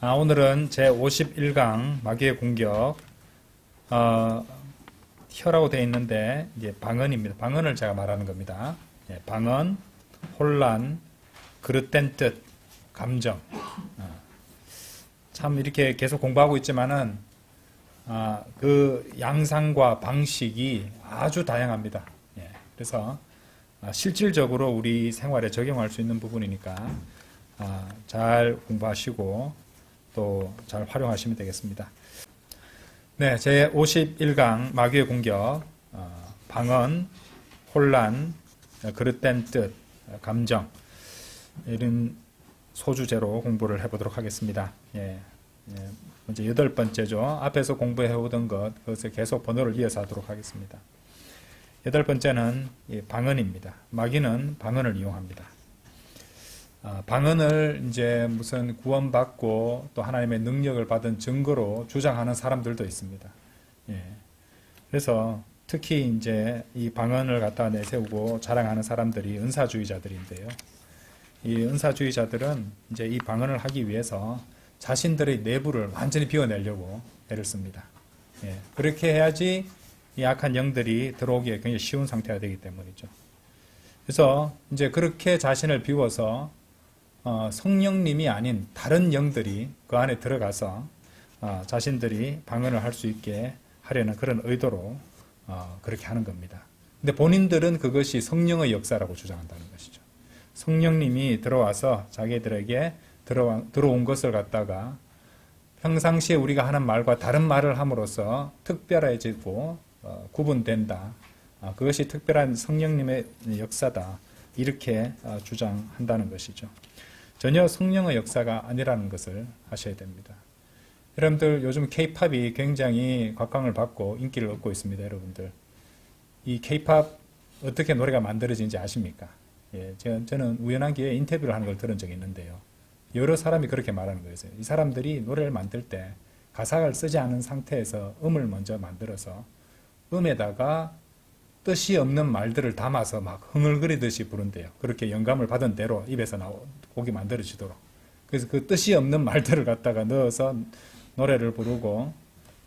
오늘은 제 51강 마귀의 공격, 혀라고 되어 있는데, 이제 방언입니다. 방언을 제가 말하는 겁니다. 예, 방언, 혼란, 그릇된 뜻, 감정. 참 이렇게 계속 공부하고 있지만은, 그 양상과 방식이 아주 다양합니다. 예, 그래서 실질적으로 우리 생활에 적용할 수 있는 부분이니까 잘 공부하시고 또 잘 활용하시면 되겠습니다. 네, 제 51강 마귀의 공격, 방언, 혼란, 그릇된 뜻, 감정, 이런 소주제로 공부를 해보도록 하겠습니다. 먼저 8번째죠. 앞에서 공부해 오던 그것을 계속 번호를 이어서 하도록 하겠습니다. 8번째는 방언입니다. 마귀는 방언을 이용합니다. 방언을 이제 무슨 구원받고 또 하나님의 능력을 받은 증거로 주장하는 사람들도 있습니다. 그래서 특히 이제 이 방언을 갖다 내세우고 자랑하는 사람들이 은사주의자들인데요. 이 은사주의자들은 이제 이 방언을 하기 위해서 자신들의 내부를 완전히 비워내려고 애를 씁니다. 그렇게 해야지 이 악한 영들이 들어오기에 굉장히 쉬운 상태가 되기 때문이죠. 그래서 이제 그렇게 자신을 비워서 성령님이 아닌 다른 영들이 그 안에 들어가서 자신들이 방언을 할 수 있게 하려는 그런 의도로 그렇게 하는 겁니다. 근데 본인들은 그것이 성령의 역사라고 주장한다는 것이죠. 성령님이 들어와서 자기들에게 들어온 것을 갖다가 평상시에 우리가 하는 말과 다른 말을 함으로써 특별해지고 구분된다. 그것이 특별한 성령님의 역사다. 이렇게 주장한다는 것이죠. 전혀 성령의 역사가 아니라는 것을 아셔야 됩니다. 여러분들 요즘 K-팝이 굉장히 곽광을 받고 인기를 얻고 있습니다. 여러분들 이 K-팝 어떻게 노래가 만들어지는지 아십니까? 저는 우연한 기회에 인터뷰를 하는 걸 들은 적이 있는데요. 여러 사람이 그렇게 말하는 거예요. 이 사람들이 노래를 만들 때 가사를 쓰지 않은 상태에서 음을 먼저 만들어서 음에다가 뜻이 없는 말들을 담아서 막 흥얼거리듯이 부른대요. 그렇게 영감을 받은 대로 입에서 곡이 만들어지도록. 그래서 그 뜻이 없는 말들을 갖다가 넣어서 노래를 부르고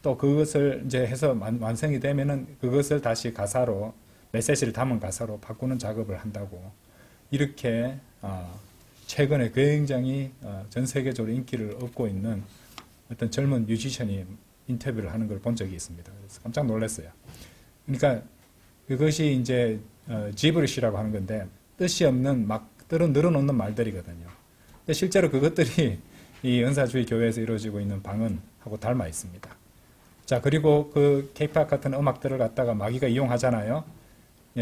또 그것을 이제 해서 완성이 되면은 그것을 다시 가사로 메시지를 담은 가사로 바꾸는 작업을 한다고. 이렇게 최근에 굉장히 전 세계적으로 인기를 얻고 있는 어떤 젊은 뮤지션이 인터뷰를 하는 걸 본 적이 있습니다. 그래서 깜짝 놀랐어요. 그러니까 그것이 이제 지브리시라고 하는 건데 뜻이 없는 막 늘어놓는 말들이거든요. 근데 실제로 그것들이 이 은사주의 교회에서 이루어지고 있는 방언하고 닮아 있습니다. 자, 그리고 그 K-팝 같은 음악들을 갖다가 마귀가 이용하잖아요.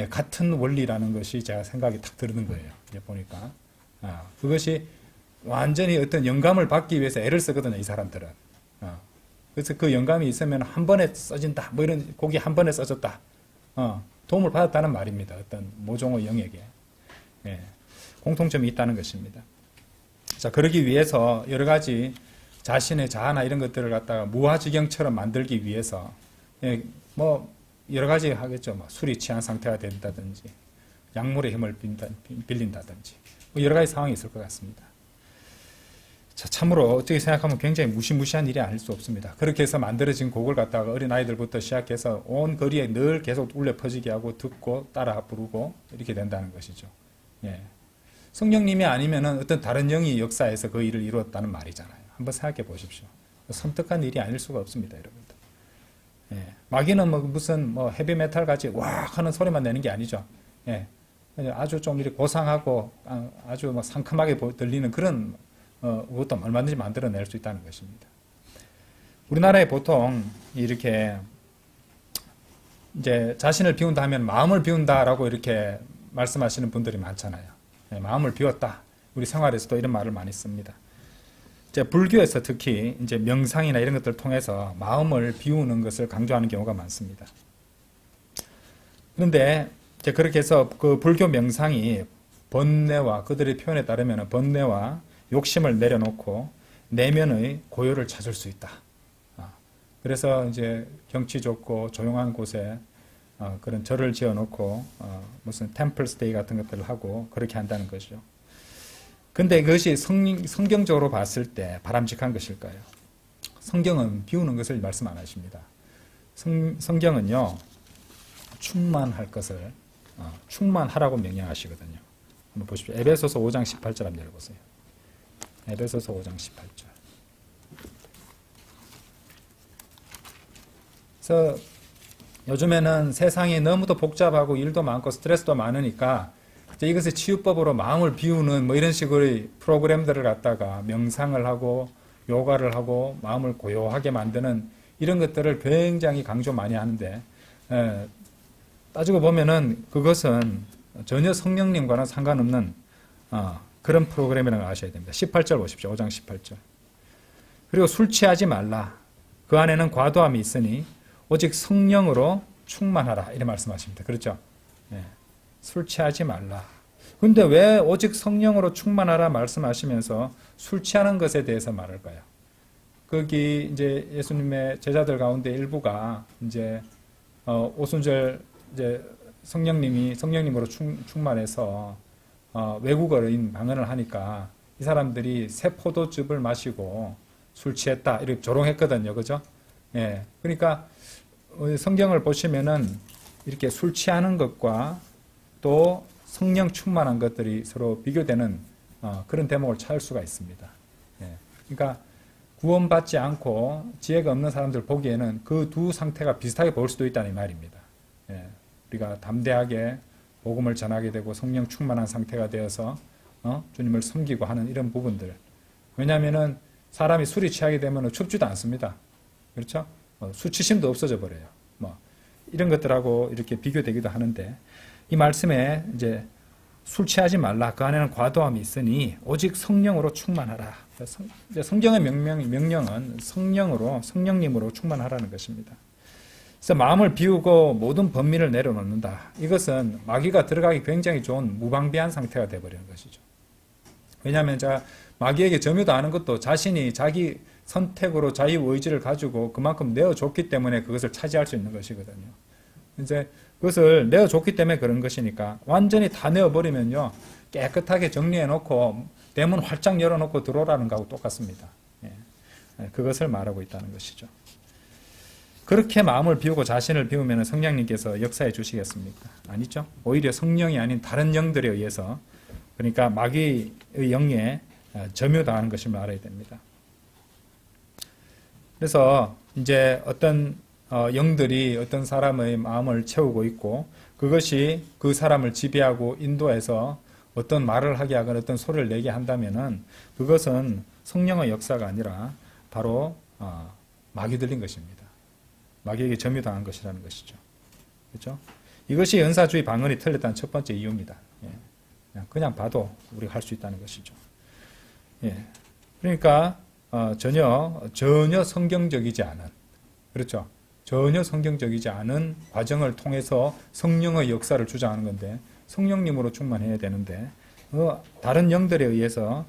같은 원리라는 것이 제가 생각이 탁 드는 거예요. 보니까 그것이 완전히 어떤 영감을 받기 위해서 애를 쓰거든요. 이 사람들은. 그래서 그 영감이 있으면 한 번에 써진다. 뭐 이런 곡이 한 번에 써졌다. 도움을 받았다는 말입니다. 어떤 모종의 영에게. 공통점이 있다는 것입니다. 자, 그러기 위해서 여러 가지 자신의 자아나 이런 것들을 갖다가 무아지경처럼 만들기 위해서 뭐 여러 가지 하겠죠. 뭐 술이 취한 상태가 된다든지 약물의 힘을 빌린다든지 뭐 여러 가지 상황이 있을 것 같습니다. 자, 참으로 어떻게 생각하면 굉장히 무시무시한 일이 아닐 수 없습니다. 그렇게 해서 만들어진 곡을 갖다가 어린아이들부터 시작해서 온 거리에 늘 계속 울려 퍼지게 하고 듣고 따라 부르고 이렇게 된다는 것이죠. 성령님이 아니면은 어떤 다른 영이 역사에서 그 일을 이루었다는 말이잖아요. 한번 생각해 보십시오. 섬뜩한 일이 아닐 수가 없습니다, 여러분들. 마귀는 무슨 헤비메탈 같이 왁 하는 소리만 내는 게 아니죠. 아주 좀 이렇게 고상하고 아주 상큼하게 들리는 그런 그것도 얼마든지 만들어낼 수 있다는 것입니다. 우리나라에 보통 이렇게 이제 자신을 비운다 하면 마음을 비운다라고 이렇게 말씀하시는 분들이 많잖아요. 마음을 비웠다. 우리 생활에서도 이런 말을 많이 씁니다. 이제 불교에서 특히 이제 명상이나 이런 것들을 통해서 마음을 비우는 것을 강조하는 경우가 많습니다. 그런데 이제 그렇게 해서 그 불교 명상이 번뇌와 그들의 표현에 따르면 번뇌와 욕심을 내려놓고 내면의 고요를 찾을 수 있다. 그래서 이제 경치 좋고 조용한 곳에 그런 절을 지어놓고 무슨 템플 스테이 같은 것들을 하고 그렇게 한다는 것이죠. 근데 그것이 성경적으로 봤을 때 바람직한 것일까요? 성경은 비우는 것을 말씀 안 하십니다. 성경은요, 충만할 것을 충만하라고 명령하시거든요. 한번 보십시오. 에베소서 5장 18절 한번 열어보세요. 에베소서 5장 18절. 그래서 요즘에는 세상이 너무도 복잡하고 일도 많고 스트레스도 많으니까 이것의 치유법으로 마음을 비우는 뭐 이런 식의 프로그램들을 갖다가 명상을 하고 요가를 하고 마음을 고요하게 만드는 이런 것들을 굉장히 강조 많이 하는데, 따지고 보면은 그것은 전혀 성령님과는 상관없는 그런 프로그램이라고 아셔야 됩니다. 18절 보십시오. 5장 18절. 그리고 술 취하지 말라. 그 안에는 과도함이 있으니 오직 성령으로 충만하라. 이렇게 말씀하십니다. 그렇죠? 네. 술 취하지 말라. 근데 왜 오직 성령으로 충만하라 말씀하시면서 술 취하는 것에 대해서 말할까요? 거기 이제 예수님의 제자들 가운데 일부가 이제 오순절 이제 성령님으로 충만해서 외국어인 방언을 하니까 이 사람들이 새 포도즙을 마시고 술 취했다 이렇게 조롱했거든요, 그죠? 예, 그러니까 성경을 보시면은 이렇게 술 취하는 것과 또 성령 충만한 것들이 서로 비교되는 그런 대목을 찾을 수가 있습니다. 예, 그러니까 구원받지 않고 지혜가 없는 사람들 보기에는 그 두 상태가 비슷하게 보일 수도 있다는 말입니다. 예, 우리가 담대하게 복음을 전하게 되고 성령 충만한 상태가 되어서 주님을 섬기고 하는 이런 부분들. 왜냐하면은 사람이 술이 취하게 되면 춥지도 않습니다. 그렇죠? 수치심도 없어져 버려요. 뭐 이런 것들하고 이렇게 비교되기도 하는데 이 말씀에 이제 술 취하지 말라. 그 안에는 과도함이 있으니 오직 성령으로 충만하라. 성경의 명령은 성령님으로 충만하라는 것입니다. 그래서 마음을 비우고 모든 번민을 내려놓는다. 이것은 마귀가 들어가기 굉장히 좋은 무방비한 상태가 되어버리는 것이죠. 왜냐하면 마귀에게 점유도 하는 것도 자신이 자기 선택으로 자유의지를 가지고 그만큼 내어줬기 때문에 그것을 차지할 수 있는 것이거든요. 이제 그것을 내어줬기 때문에 그런 것이니까 완전히 다 내어버리면요, 깨끗하게 정리해놓고 대문 활짝 열어놓고 들어오라는 거하고 똑같습니다. 예. 그것을 말하고 있다는 것이죠. 그렇게 마음을 비우고 자신을 비우면 성령님께서 역사해 주시겠습니까? 아니죠. 오히려 성령이 아닌 다른 영들에 의해서, 그러니까 마귀의 영에 점유당하는 것을 알아야 됩니다. 그래서 이제 어떤 영들이 어떤 사람의 마음을 채우고 있고 그것이 그 사람을 지배하고 인도해서 어떤 말을 하게 하거나 어떤 소리를 내게 한다면은 그것은 성령의 역사가 아니라 바로 마귀 들린 것입니다. 마귀에게 점유당한 것이라는 것이죠. 그렇죠? 이것이 은사주의 방언이 틀렸다는 첫 번째 이유입니다. 예. 그냥 봐도 우리가 할 수 있다는 것이죠. 예. 그러니까 전혀 성경적이지 않은, 그렇죠? 전혀 성경적이지 않은 과정을 통해서 성령의 역사를 주장하는 건데 성령님으로 충만해야 되는데 다른 영들에 의해서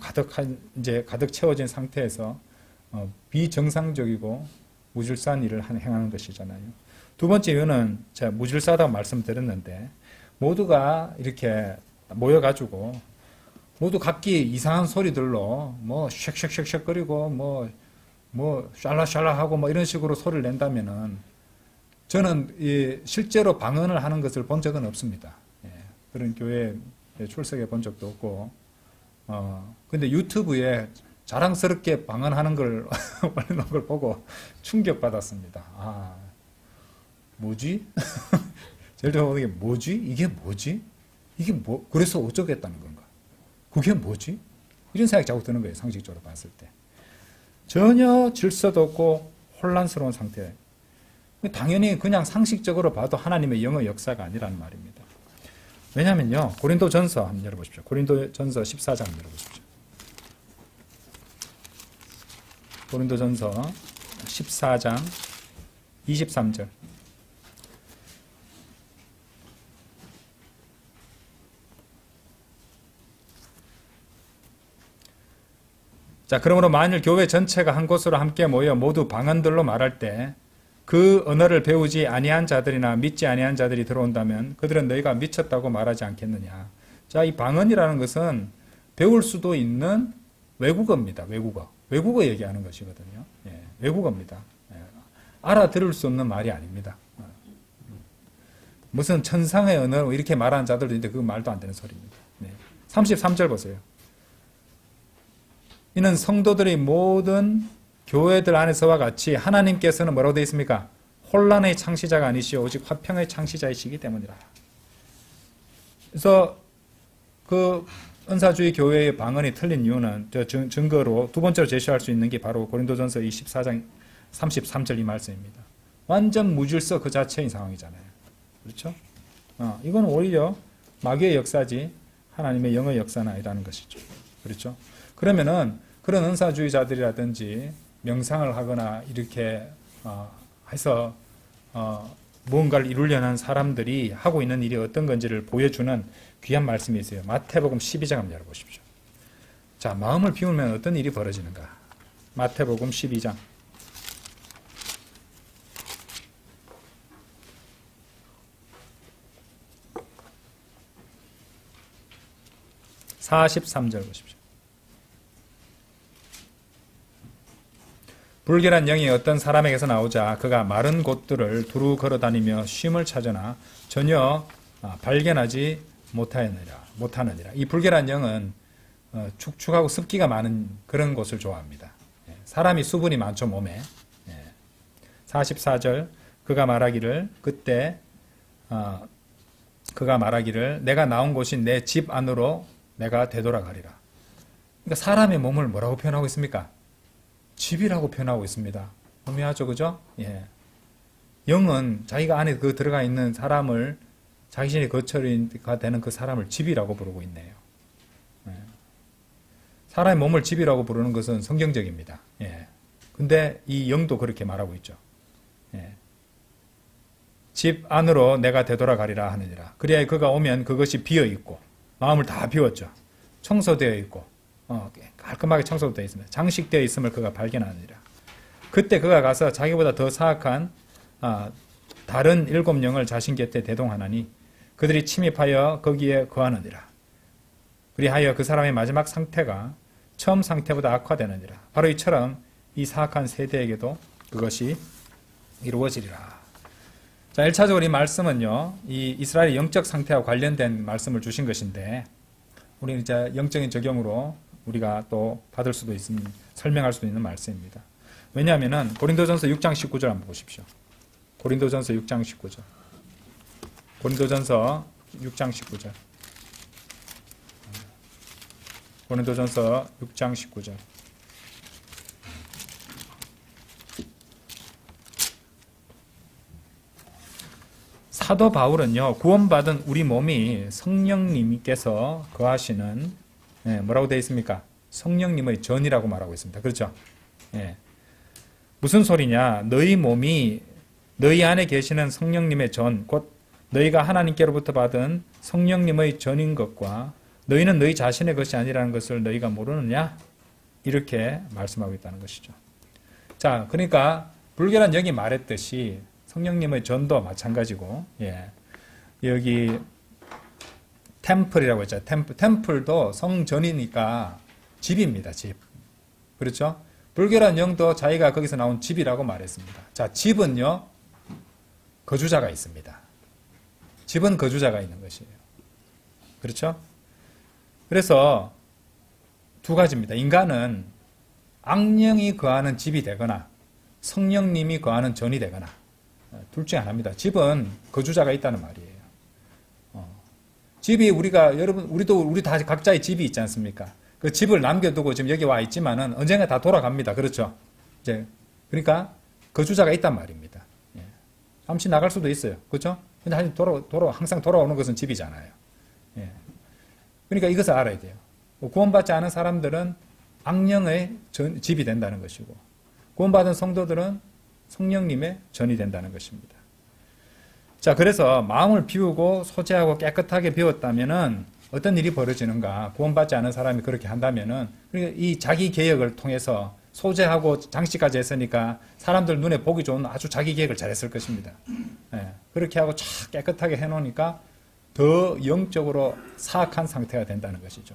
가득 채워진 상태에서 비정상적이고 무질서한 일을 행하는 것이잖아요. 두 번째 이유는 제가 무질서하다고 말씀드렸는데 모두가 이렇게 모여가지고 모두 각기 이상한 소리들로 뭐 쉑쉑쉑쉑 거리고 뭐 샬라샬라 하고 뭐 이런 식으로 소리를 낸다면은 저는 실제로 방언을 하는 것을 본 적은 없습니다. 예, 그런 교회에 출석해 본 적도 없고 근데 유튜브에 자랑스럽게 방언하는 걸 올려놓은 걸 보고 충격받았습니다. 아, 뭐지? 제일 처음 보는 게 뭐지? 이게 뭐지? 이게 뭐 그래서 어쩌겠다는 건가? 그게 뭐지? 이런 생각이 자꾸 드는 거예요. 상식적으로 봤을 때. 전혀 질서도 없고 혼란스러운 상태. 당연히 그냥 상식적으로 봐도 하나님의 영의 역사가 아니라는 말입니다. 왜냐하면요. 고린도전서 한번 열어보십시오. 고린도전서 14장 한번 열어보십시오. 고린도전서 14장 23절. 자, 그러므로 만일 교회 전체가 한 곳으로 함께 모여 모두 방언들로 말할 때 그 언어를 배우지 아니한 자들이나 믿지 아니한 자들이 들어온다면 그들은 너희가 미쳤다고 말하지 않겠느냐. 자, 이 방언이라는 것은 배울 수도 있는 외국어입니다. 외국어. 외국어 얘기하는 것이거든요. 예, 외국어입니다. 예, 알아들을 수 없는 말이 아닙니다. 무슨 천상의 언어로 이렇게 말하는 자들도 있는데 그건 말도 안 되는 소리입니다. 네. 33절 보세요. 이는 성도들이 모든 교회들 안에서와 같이 하나님께서는 뭐라고 되어 있습니까? 혼란의 창시자가 아니시오 오직 화평의 창시자이시기 때문이라. 그래서 그 은사주의 교회의 방언이 틀린 이유는 증거로 두 번째로 제시할 수 있는 게 바로 고린도전서 24장 33절 이 말씀입니다. 완전 무질서 그 자체인 상황이잖아요. 그렇죠? 이건 오히려 마귀의 역사지 하나님의 영의 역사는 아니라는 것이죠. 그렇죠? 그러면은 그런 은사주의자들이라든지 명상을 하거나 이렇게 해서 무언가를 이루려는 사람들이 하고 있는 일이 어떤 건지를 보여주는 귀한 말씀이 있어요. 마태복음 12장 한번 열어보십시오. 자, 마음을 비우면 어떤 일이 벌어지는가? 마태복음 12장 43절 보십시오. 불결한 영이 어떤 사람에게서 나오자 그가 마른 곳들을 두루 걸어다니며 쉼을 찾으나 전혀 발견하지 못하느니라. 이 불결한 영은 축축하고 습기가 많은 그런 곳을 좋아합니다. 사람이 수분이 많죠, 몸에. 44절 그가 말하기를 내가 나온 곳인 내 집 안으로 내가 되돌아가리라. 그러니까 사람의 몸을 뭐라고 표현하고 있습니까? 집이라고 표현하고 있습니다. 분명하죠, 그죠? 예. 영은 자기가 안에 그 들어가 있는 사람을 자신의 거처가 되는 그 사람을 집이라고 부르고 있네요. 예. 사람의 몸을 집이라고 부르는 것은 성경적입니다. 예. 근데 이 영도 그렇게 말하고 있죠. 예. 집 안으로 내가 되돌아가리라 하느니라. 그래야 그가 오면 그것이 비어 있고 마음을 다 비웠죠. 청소되어 있고 깔끔하게 청소되어 있습니다. 장식되어 있음을 그가 발견하느니라. 그때 그가 가서 자기보다 더 사악한 다른 7영을 자신 곁에 대동하나니 그들이 침입하여 거기에 거하느니라. 그리하여 그 사람의 마지막 상태가 처음 상태보다 악화되느니라. 바로 이처럼 이 사악한 세대에게도 그것이 이루어지리라. 자, 1차적으로 이 말씀은요, 이 이스라엘의 영적 상태와 관련된 말씀을 주신 것인데, 우리는 이제 영적인 적용으로 우리가 또 받을 수도 있는, 설명할 수도 있는 말씀입니다. 왜냐하면은, 고린도전서 6장 19절 한번 보십시오. 고린도전서 6장 19절. 고린도전서 6장 19절. 고린도전서 6장 19절. 사도 바울은요, 구원받은 우리 몸이 성령님께서 거하시는, 뭐라고 되어 있습니까? 성령님의 전이라고 말하고 있습니다. 그렇죠? 예. 무슨 소리냐? 너희 몸이 너희 안에 계시는 성령님의 전, 곧 너희가 하나님께로부터 받은 성령님의 전인 것과 너희는 너희 자신의 것이 아니라는 것을 너희가 모르느냐? 이렇게 말씀하고 있다는 것이죠. 자, 그러니까 불결한 영이 말했듯이 성령님의 전도 마찬가지고, 예. 여기 템플이라고 했죠. 템플도 성전이니까 집입니다. 집. 그렇죠? 불결한 영도 자기가 거기서 나온 집이라고 말했습니다. 자, 집은요, 거주자가 있습니다. 집은 거주자가 있는 것이에요. 그렇죠? 그래서 두 가지입니다. 인간은 악령이 거하는 집이 되거나 성령님이 거하는 전이 되거나 둘 중에 하나입니다. 집은 거주자가 있다는 말이에요. 집이 우리 다 각자의 집이 있지 않습니까? 그 집을 남겨두고 지금 여기 와 있지만은 언젠가 다 돌아갑니다. 그렇죠? 이제 그러니까 거주자가 있단 말입니다. 예. 잠시 나갈 수도 있어요. 그렇죠? 근데 항상 돌아오는 것은 집이잖아요. 예. 그러니까 이것을 알아야 돼요. 구원받지 않은 사람들은 악령의 집이 된다는 것이고, 구원받은 성도들은 성령님의 전이 된다는 것입니다. 자, 그래서 마음을 비우고 소재하고 깨끗하게 비웠다면은 어떤 일이 벌어지는가? 구원받지 않은 사람이 그렇게 한다면은 이 자기 개혁을 통해서 소재하고 장식까지 했으니까 사람들 눈에 보기 좋은 아주 자기 개혁을 잘했을 것입니다. 예, 그렇게 하고 촥 깨끗하게 해놓으니까 더 영적으로 사악한 상태가 된다는 것이죠.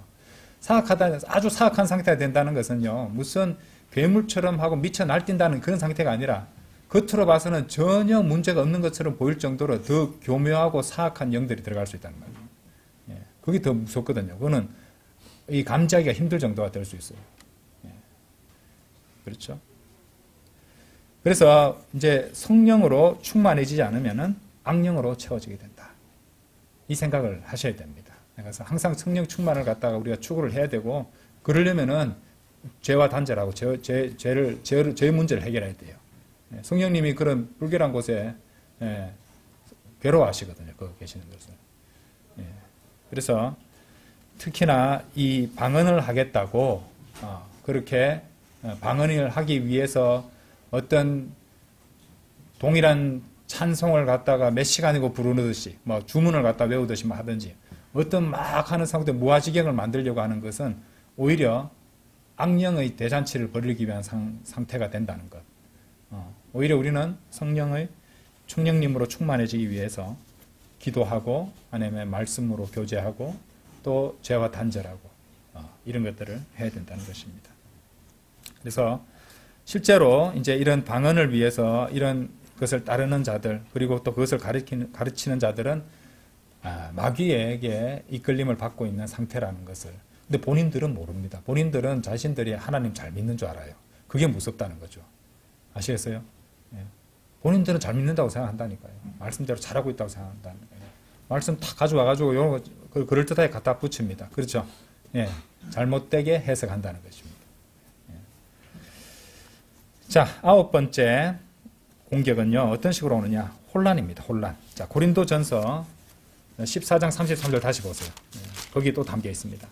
아주 사악한 상태가 된다는 것은요, 무슨 괴물처럼 하고 미쳐 날뛴다는 그런 상태가 아니라 겉으로 봐서는 전혀 문제가 없는 것처럼 보일 정도로 더 교묘하고 사악한 영들이 들어갈 수 있다는 거예요. 예, 그게 더 무섭거든요. 그거는 이 감지하기가 힘들 정도가 될 수 있어요. 예, 그렇죠? 그래서 이제 성령으로 충만해지지 않으면은 악령으로 채워지게 된다. 이 생각을 하셔야 됩니다. 그래서 항상 성령 충만을 갖다가 우리가 추구를 해야 되고, 그러려면은 죄와 단절하고 죄의 문제를 해결해야 돼요. 성령님이 그런 불결한 곳에 괴로워하시거든요. 거기 계시는 것은. 그래서 특히나 이 방언을 하겠다고 그렇게 방언을 하기 위해서 어떤 동일한 찬송을 갖다가 몇 시간이고 부르듯이 뭐 주문을 갖다 외우듯이 뭐 하든지 어떤 막 하는 상태 무아지경을 만들려고 하는 것은 오히려 악령의 대잔치를 벌이기 위한 상태가 된다는 것. 오히려 우리는 성령의 충령님으로 충만해지기 위해서 기도하고 아니면 말씀으로 교제하고 또 죄와 단절하고 이런 것들을 해야 된다는 것입니다. 그래서 실제로 이제 이런 방언을 위해서 이런 것을 따르는 자들, 그리고 또 그것을 가르치는 자들은 마귀에게 이끌림을 받고 있는 상태라는 것을. 근데 본인들은 모릅니다. 본인들은 자신들이 하나님 잘 믿는 줄 알아요. 그게 무섭다는 거죠. 아시겠어요? 예. 본인들은 잘 믿는다고 생각한다니까요. 말씀대로 잘하고 있다고 생각한다니까요. 말씀 다 가져와가지고 이런 거 그럴듯하게 갖다 붙입니다. 그렇죠? 예. 잘못되게 해석한다는 것입니다. 예. 자, 9번째 공격은요, 어떤 식으로 오느냐? 혼란입니다. 혼란. 자, 고린도전서 14장 33절 다시 보세요. 거기 또 담겨 있습니다.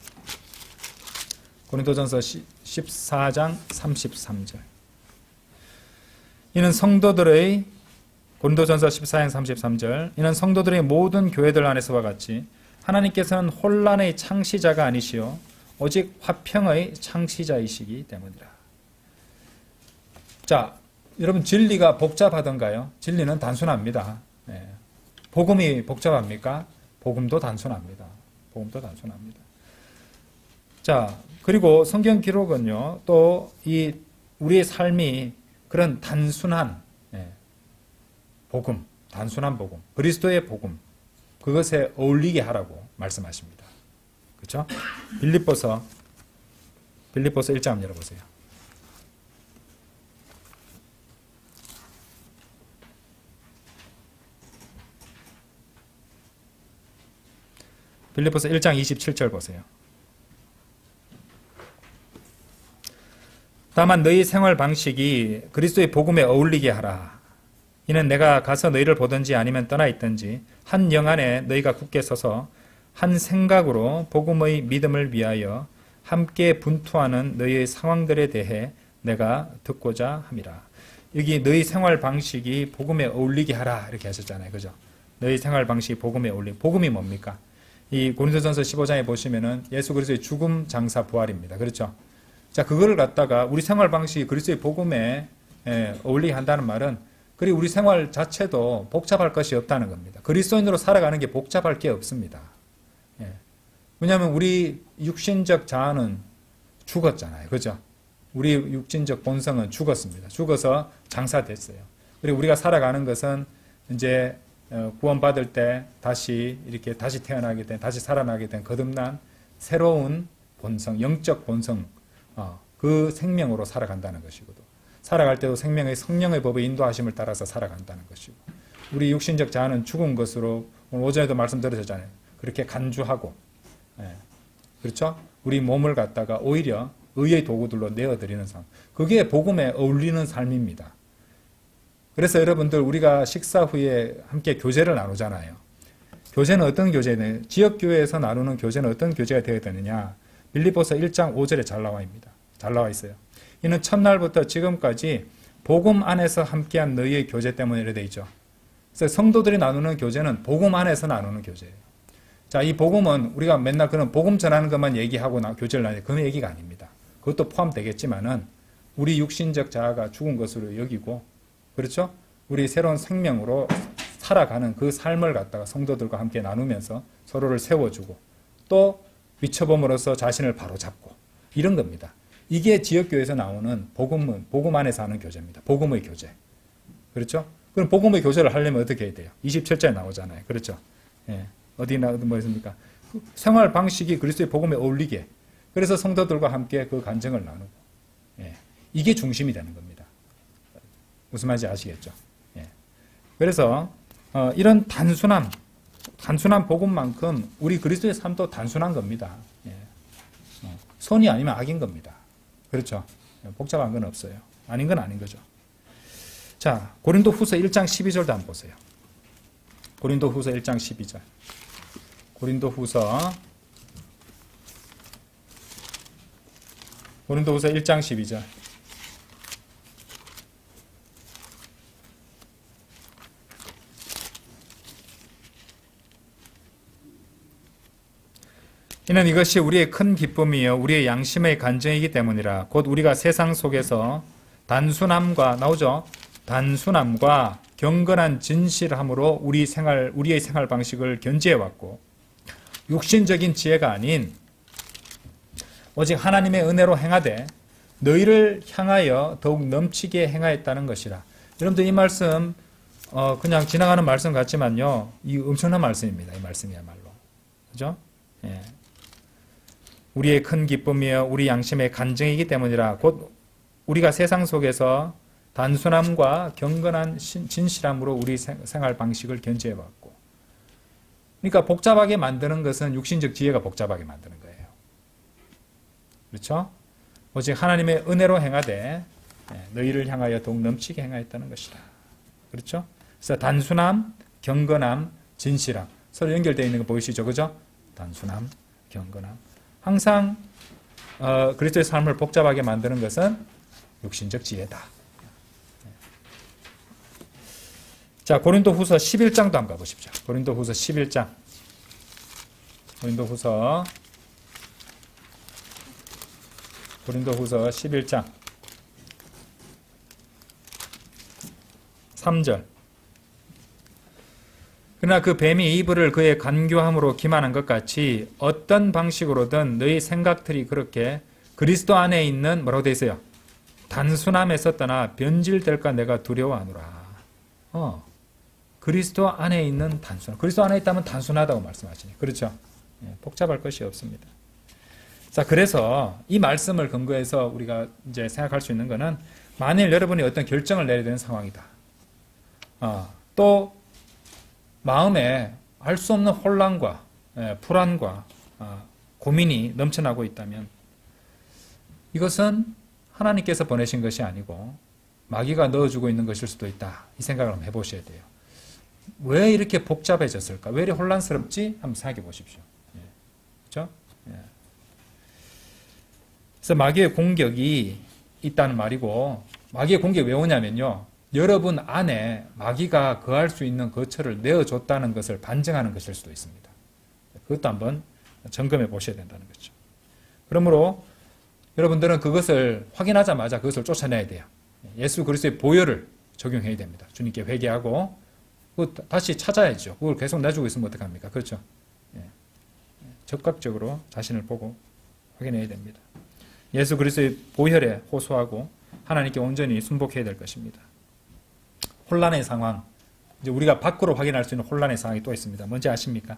고린도전서 14장 33절. 이는 성도들의 고린도전서 14장 33절. 이는 성도들의 모든 교회들 안에서와 같이 하나님께서는 혼란의 창시자가 아니시오 오직 화평의 창시자이시기 때문이라. 자, 여러분 진리가 복잡하던가요? 진리는 단순합니다. 네. 복음이 복잡합니까? 복음도 단순합니다. 복음도 단순합니다. 자, 그리고 성경 기록은요, 또 이 우리의 삶이 그런 단순한 복음, 단순한 복음, 그리스도의 복음, 그것에 어울리게 하라고 말씀하십니다. 그렇죠? 빌립보서 1장 한번 열어보세요. 빌립보서 1장 27절 보세요. 다만 너희 생활 방식이 그리스도의 복음에 어울리게 하라. 이는 내가 가서 너희를 보든지 아니면 떠나 있든지 한 영 안에 너희가 굳게 서서 한 생각으로 복음의 믿음을 위하여 함께 분투하는 너희의 상황들에 대해 내가 듣고자 함이라. 여기 너희 생활 방식이 복음에 어울리게 하라 이렇게 하셨잖아요. 그죠? 너희 생활 방식이 복음에 어울리게. 복음이 뭡니까? 이 고린도전서 15장에 보시면은 예수 그리스도의 죽음, 장사, 부활입니다. 그렇죠? 자, 그거를 갖다가 우리 생활 방식이 그리스도의 복음에 어울리게 한다는 말은, 그리고 우리 생활 자체도 복잡할 것이 없다는 겁니다. 그리스도인으로 살아가는 게 복잡할 게 없습니다. 왜냐하면 우리 육신적 자아는 죽었잖아요. 그죠? 우리 육신적 본성은 죽었습니다. 죽어서 장사됐어요. 그리고 우리가 살아가는 것은 이제 구원받을 때 다시 태어나게 된, 다시 살아나게 된 거듭난 새로운 본성, 영적 본성, 그 생명으로 살아간다는 것이거든. 살아갈 때도 생명의 성령의 법의 인도하심을 따라서 살아간다는 것이고, 우리 육신적 자아는 죽은 것으로 오늘 오전에도 말씀드렸잖아요. 그렇게 간주하고, 그렇죠? 우리 몸을 갖다가 오히려 의의 도구들로 내어드리는 삶. 그게 복음에 어울리는 삶입니다. 그래서 여러분들 우리가 식사 후에 함께 교제를 나누잖아요. 교제는 어떤 교제냐? 지역교회에서 나누는 교제는 어떤 교제가 되어야 되느냐? 빌립보서 1장 5절에 잘 나와 있어요. 이는 첫날부터 지금까지 복음 안에서 함께한 너희의 교제 때문에 이래 돼 있죠. 그래서 성도들이 나누는 교제는 복음 안에서 나누는 교제예요. 자, 이 복음은 우리가 맨날 그런 복음 전하는 것만 얘기하고 교제를 나누는 그 얘기가 아닙니다. 그것도 포함되겠지만은 우리 육신적 자아가 죽은 것으로 여기고, 그렇죠? 우리 새로운 생명으로 살아가는 그 삶을 갖다가 성도들과 함께 나누면서 서로를 세워주고, 또 비춰봄으로써 자신을 바로잡고 이런 겁니다. 이게 지역교회에서 나오는 복음 안에서 하는 교제입니다. 복음의 교제. 그렇죠? 그럼 복음의 교제를 하려면 어떻게 해야 돼요? 27절에 나오잖아요. 그렇죠? 예. 어디나 뭐 있습니까? 생활 방식이 그리스도의 복음에 어울리게. 그래서 성도들과 함께 그 간증을 나누고. 예. 이게 중심이 되는 겁니다. 무슨 말인지 아시겠죠? 예. 그래서 이런 단순한 복음만큼 우리 그리스도의 삶도 단순한 겁니다. 예. 선이 아니면 악인 겁니다. 그렇죠? 복잡한 건 없어요. 아닌 건 아닌 거죠. 자, 고린도후서 1장 12절도 한번 보세요. 고린도후서 1장 12절. 고린도후서 1장 12절. 이는 이것이 우리의 큰 기쁨이요 우리의 양심의 간증이기 때문이라. 곧 우리가 세상 속에서 단순함과 나오죠. 단순함과 경건한 진실함으로 우리의 생활 방식을 견지해 왔고 육신적인 지혜가 아닌 오직 하나님의 은혜로 행하되 너희를 향하여 더욱 넘치게 행하였다는 것이라. 여러분들 이 말씀 그냥 지나가는 말씀 같지만요. 이 엄청난 말씀입니다. 이 말씀이야말로. 그죠? 예. 우리의 큰 기쁨이여 우리 양심의 간증이기 때문이라. 곧 우리가 세상 속에서 단순함과 경건한 진실함으로 우리 생활 방식을 견지해왔고. 그러니까 복잡하게 만드는 것은 육신적 지혜가 복잡하게 만드는 거예요. 그렇죠? 오직 하나님의 은혜로 행하되 너희를 향하여 더욱 넘치게 행하였다는 것이다. 그렇죠? 그래서 단순함, 경건함, 진실함 서로 연결되어 있는 거 보이시죠? 그죠? 단순함, 경건함. 항상 그리스도의 삶을 복잡하게 만드는 것은 육신적 지혜다. 자, 고린도후서 11장도 한번 가보십시오. 고린도후서 11장. 고린도후서 11장 3절. 그러나 그 뱀이 이브를 그의 간교함으로 기만한 것 같이 어떤 방식으로든 너희 생각들이 그렇게 그리스도 안에 있는 뭐라고 되어 있어요? 단순함에서 떠나 변질될까 내가 두려워하노라. 그리스도 안에 있는 단순함. 그리스도 안에 있다면 단순하다고 말씀하시니. 그렇죠? 복잡할 것이 없습니다. 자, 그래서 이 말씀을 근거해서 우리가 이제 생각할 수 있는 것은 만일 여러분이 어떤 결정을 내려야 되는 상황이다. 또 마음에 알 수 없는 혼란과 불안과 고민이 넘쳐나고 있다면 이것은 하나님께서 보내신 것이 아니고 마귀가 넣어주고 있는 것일 수도 있다. 이 생각을 한번 해보셔야 돼요. 왜 이렇게 복잡해졌을까? 왜 이렇게 혼란스럽지? 한번 생각해 보십시오. 그렇죠? 그래서 마귀의 공격이 있다는 말이고 마귀의 공격이 왜 오냐면요. 여러분 안에 마귀가 거할 수 있는 거처를 내어줬다는 것을 반증하는 것일 수도 있습니다. 그것도 한번 점검해 보셔야 된다는 거죠. 그러므로 여러분들은 그것을 확인하자마자 그것을 쫓아내야 돼요. 예수 그리스도의 보혈을 적용해야 됩니다. 주님께 회개하고 다시 찾아야죠. 그걸 계속 내주고 있으면 어떡합니까? 그렇죠? 적극적으로 자신을 보고 확인해야 됩니다. 예수 그리스도의 보혈에 호소하고 하나님께 온전히 순복해야 될 것입니다. 혼란의 상황, 이제 우리가 밖으로 확인할 수 있는 혼란의 상황이 또 있습니다. 뭔지 아십니까?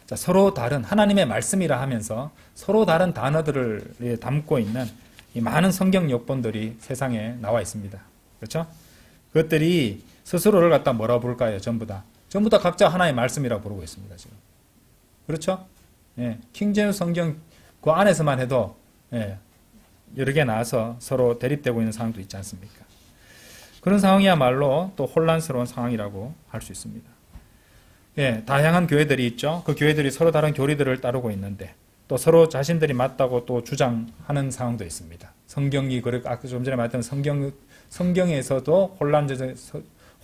자, 서로 다른 하나님의 말씀이라 하면서 서로 다른 단어들을 담고 있는 이 많은 성경 역본들이 세상에 나와 있습니다. 그렇죠? 그것들이 스스로를 갖다 뭐라고 부를까요? 전부 다 각자 하나의 말씀이라고 부르고 있습니다. 지금. 그렇죠? 킹제임스 성경 그 안에서만 해도 여러 개 나와서 서로 대립되고 있는 상황도 있지 않습니까? 그런 상황이야말로 또 혼란스러운 상황이라고 할 수 있습니다. 다양한 교회들이 있죠. 그 교회들이 서로 다른 교리들을 따르고 있는데 또 서로 자신들이 맞다고 또 주장하는 상황도 있습니다. 성경이 아까 좀 전에 말했던 성경에서도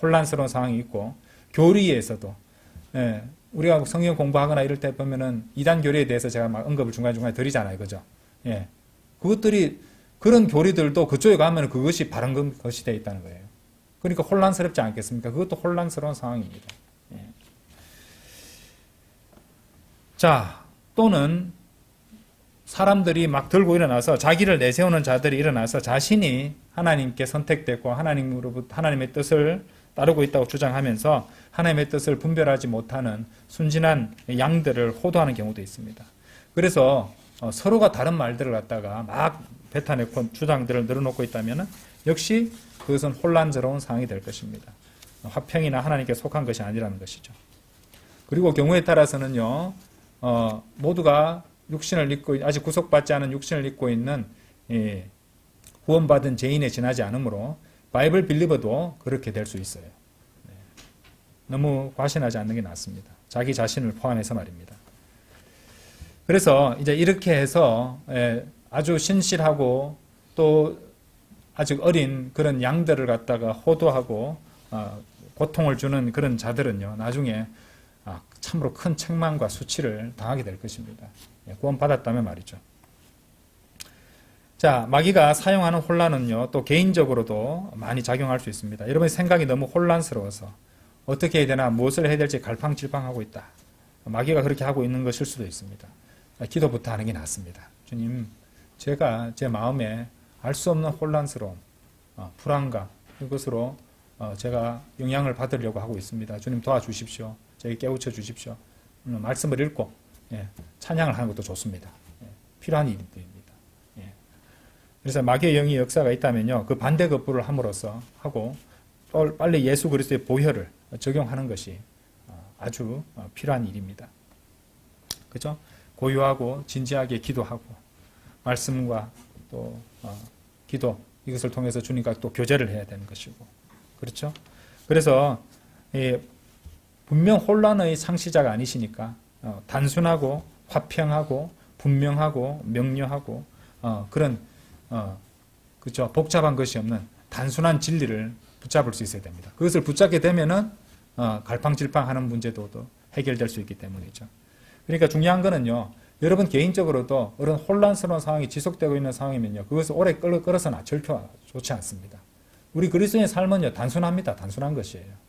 혼란스러운 상황이 있고 교리에서도 우리가 성경 공부하거나 이럴 때 보면은 이단 교리에 대해서 제가 막 언급을 중간중간에 드리잖아요. 그죠? 그것들이 그런 교리들도 그쪽에 가면 그것이 바른 것이 되어 있다는 거예요. 그러니까 혼란스럽지 않겠습니까? 그것도 혼란스러운 상황입니다. 자, 또는 사람들이 막 들고 일어나서 자기를 내세우는 자들이 일어나서 자신이 하나님께 선택됐고 하나님의 뜻을 따르고 있다고 주장하면서 하나님의 뜻을 분별하지 못하는 순진한 양들을 호도하는 경우도 있습니다. 그래서 서로가 다른 말들을 갖다가 막 뱉어내고 주장들을 늘어놓고 있다면 역시 그것은 혼란스러운 상황이 될 것입니다. 화평이나 하나님께 속한 것이 아니라는 것이죠. 그리고 경우에 따라서는요, 모두가 육신을 입고 아직 구속받지 않은 육신을 입고 있는 구원받은 죄인에 지나지 않으므로 바이블 빌리버도 그렇게 될 수 있어요. 너무 과신하지 않는 게 낫습니다. 자기 자신을 포함해서 말입니다. 그래서 이제 이렇게 해서 아주 신실하고 또 아직 어린 그런 양들을 갖다가 호도하고 고통을 주는 그런 자들은요, 나중에 참으로 큰 책망과 수치를 당하게 될 것입니다. 구원받았다면 말이죠. 자, 마귀가 사용하는 혼란은요, 또 개인적으로도 많이 작용할 수 있습니다. 여러분의 생각이 너무 혼란스러워서 어떻게 해야 되나, 무엇을 해야 될지 갈팡질팡하고 있다. 마귀가 그렇게 하고 있는 것일 수도 있습니다. 기도부터 하는 게 낫습니다. 주님, 제가 제 마음에 알 수 없는 혼란스러움, 불안감, 이것으로 제가 영향을 받으려고 하고 있습니다. 주님 도와주십시오. 저에게 깨우쳐 주십시오. 말씀을 읽고 찬양을 하는 것도 좋습니다. 필요한 일입니다. 그래서 마귀의 영이 역사가 있다면요, 그 반대급부를 함으로써 하고 빨리 예수 그리스도의 보혈을 적용하는 것이 아주 필요한 일입니다. 그죠? 고요하고 진지하게 기도하고 말씀과 또 기도, 이것을 통해서 주님과 또 교제를 해야 되는 것이고, 그렇죠? 그래서 분명 혼란의 창시자가 아니시니까 단순하고 화평하고 분명하고 명료하고 그런 그죠? 복잡한 것이 없는 단순한 진리를 붙잡을 수 있어야 됩니다. 그것을 붙잡게 되면은 갈팡질팡하는 문제도 해결될 수 있기 때문이죠. 그러니까 중요한 거는요, 여러분 개인적으로도 그런 혼란스러운 상황이 지속되고 있는 상황이면요, 그것을 오래 끌어서는 절대 좋지 않습니다. 우리 그리스도인의 삶은요, 단순합니다. 단순한 것이에요.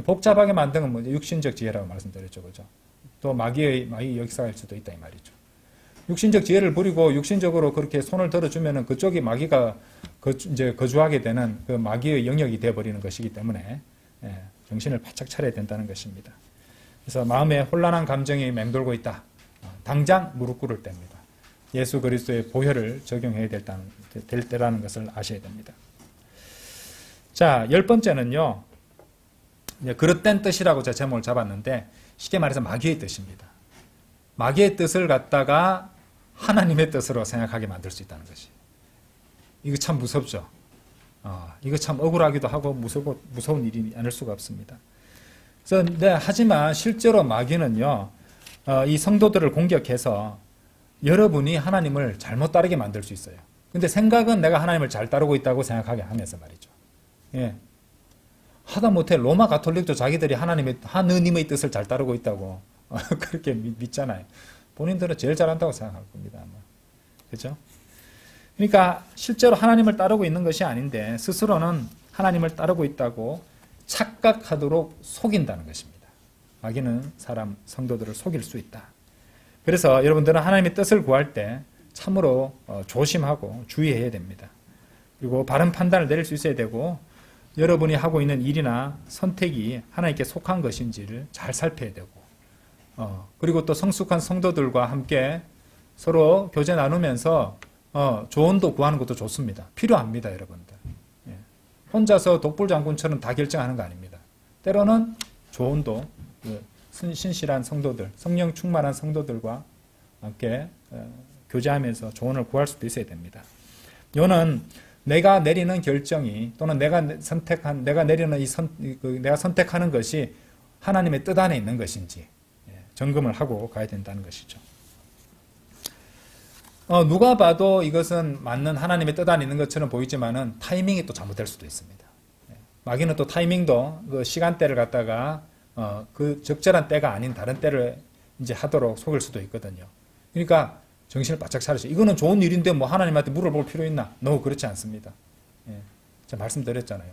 복잡하게 만든 건 뭐죠? 육신적 지혜라고 말씀드렸죠, 그죠? 또 마귀의 역사일 수도 있다 이 말이죠. 육신적 지혜를 부리고 육신적으로 그렇게 손을 들어주면은 그쪽이 마귀가 이제 거주하게 되는 그 마귀의 영역이 되어버리는 것이기 때문에 정신을 바짝 차려야 된다는 것입니다. 그래서 마음에 혼란한 감정이 맹돌고 있다. 당장 무릎 꿇을 때입니다. 예수 그리스도의 보혈을 적용해야 될 때라는 것을 아셔야 됩니다. 자, 10번째는요. 그릇된 뜻이라고 제가 제목을 잡았는데 쉽게 말해서 마귀의 뜻입니다. 마귀의 뜻을 갖다가 하나님의 뜻으로 생각하게 만들 수 있다는 것이. 이거 참 무섭죠. 이거 참 억울하기도 하고 무서운 일이 아닐 수가 없습니다. 그래서 하지만 실제로 마귀는요, 이 성도들을 공격해서 여러분이 하나님을 잘못 따르게 만들 수 있어요. 근데 생각은 내가 하나님을 잘 따르고 있다고 생각하게 하면서 말이죠. 예. 하다못해 로마 가톨릭도 자기들이 하느님의 뜻을 잘 따르고 있다고 그렇게 믿잖아요. 본인들은 제일 잘한다고 생각할 겁니다. 아마. 그죠? 그러니까 실제로 하나님을 따르고 있는 것이 아닌데 스스로는 하나님을 따르고 있다고 착각하도록 속인다는 것입니다. 마귀는 성도들을 속일 수 있다. 그래서 여러분들은 하나님의 뜻을 구할 때 참으로 조심하고 주의해야 됩니다. 그리고 바른 판단을 내릴 수 있어야 되고, 여러분이 하고 있는 일이나 선택이 하나님께 속한 것인지를 잘 살펴야 되고, 그리고 또 성숙한 성도들과 함께 서로 교제 나누면서 조언도 구하는 것도 좋습니다. 필요합니다, 여러분들. 예. 혼자서 독불장군처럼 다 결정하는 거 아닙니다. 때로는 조언도 신실한 성도들, 성령 충만한 성도들과 함께 교제하면서 조언을 구할 수도 있어야 됩니다. 이거는 내가 내리는 결정이 또는 내가 내리는 내가 선택하는 것이 하나님의 뜻 안에 있는 것인지 점검을 하고 가야 된다는 것이죠. 누가 봐도 이것은 맞는 하나님의 뜻 안에 있는 것처럼 보이지만은 타이밍이 또 잘못될 수도 있습니다. 마귀는 또 타이밍도 그 시간대를 갖다가 그 적절한 때가 아닌 다른 때를 이제 하도록 속일 수도 있거든요. 그러니까 정신을 바짝 차리세요. 이거는 좋은 일인데 뭐 하나님한테 물어볼 필요 있나? 그렇지 않습니다. 제가 말씀드렸잖아요.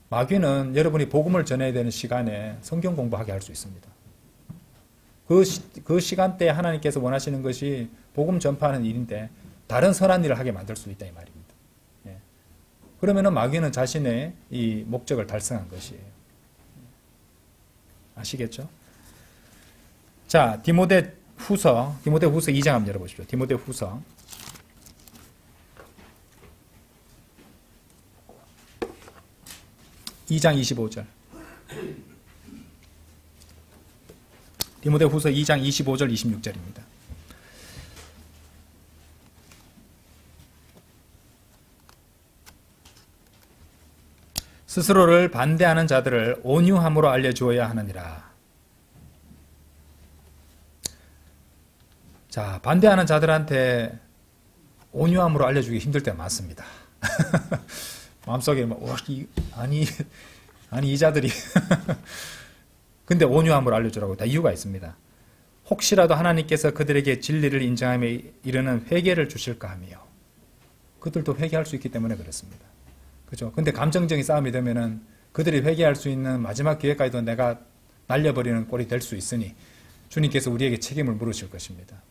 마귀는 여러분이 복음을 전해야 되는 시간에 성경 공부하게 할 수 있습니다. 그 시간대에 하나님께서 원하시는 것이 복음 전파하는 일인데 다른 선한 일을 하게 만들 수 있다 이 말입니다. 예. 그러면은 마귀는 자신의 이 목적을 달성한 것이에요. 아시겠죠? 자, 디모데후서 2장 한번 열어보십시오. 디모데후서 2장 25절. 디모데후서 2장 25절 26절입니다. 스스로를 반대하는 자들을 온유함으로 알려주어야 하느니라. 자, 반대하는 자들한테 온유함으로 알려주기 힘들 때가 많습니다. 마음속에 막, 아니 이 자들이. 근데 온유함으로 알려주라고 다 이유가 있습니다. 혹시라도 하나님께서 그들에게 진리를 인정함에 이르는 회개를 주실까 하며. 그들도 회개할 수 있기 때문에 그렇습니다. 그죠? 근데 감정적인 싸움이 되면은 그들이 회개할 수 있는 마지막 기회까지도 내가 날려버리는 꼴이 될 수 있으니 주님께서 우리에게 책임을 물으실 것입니다.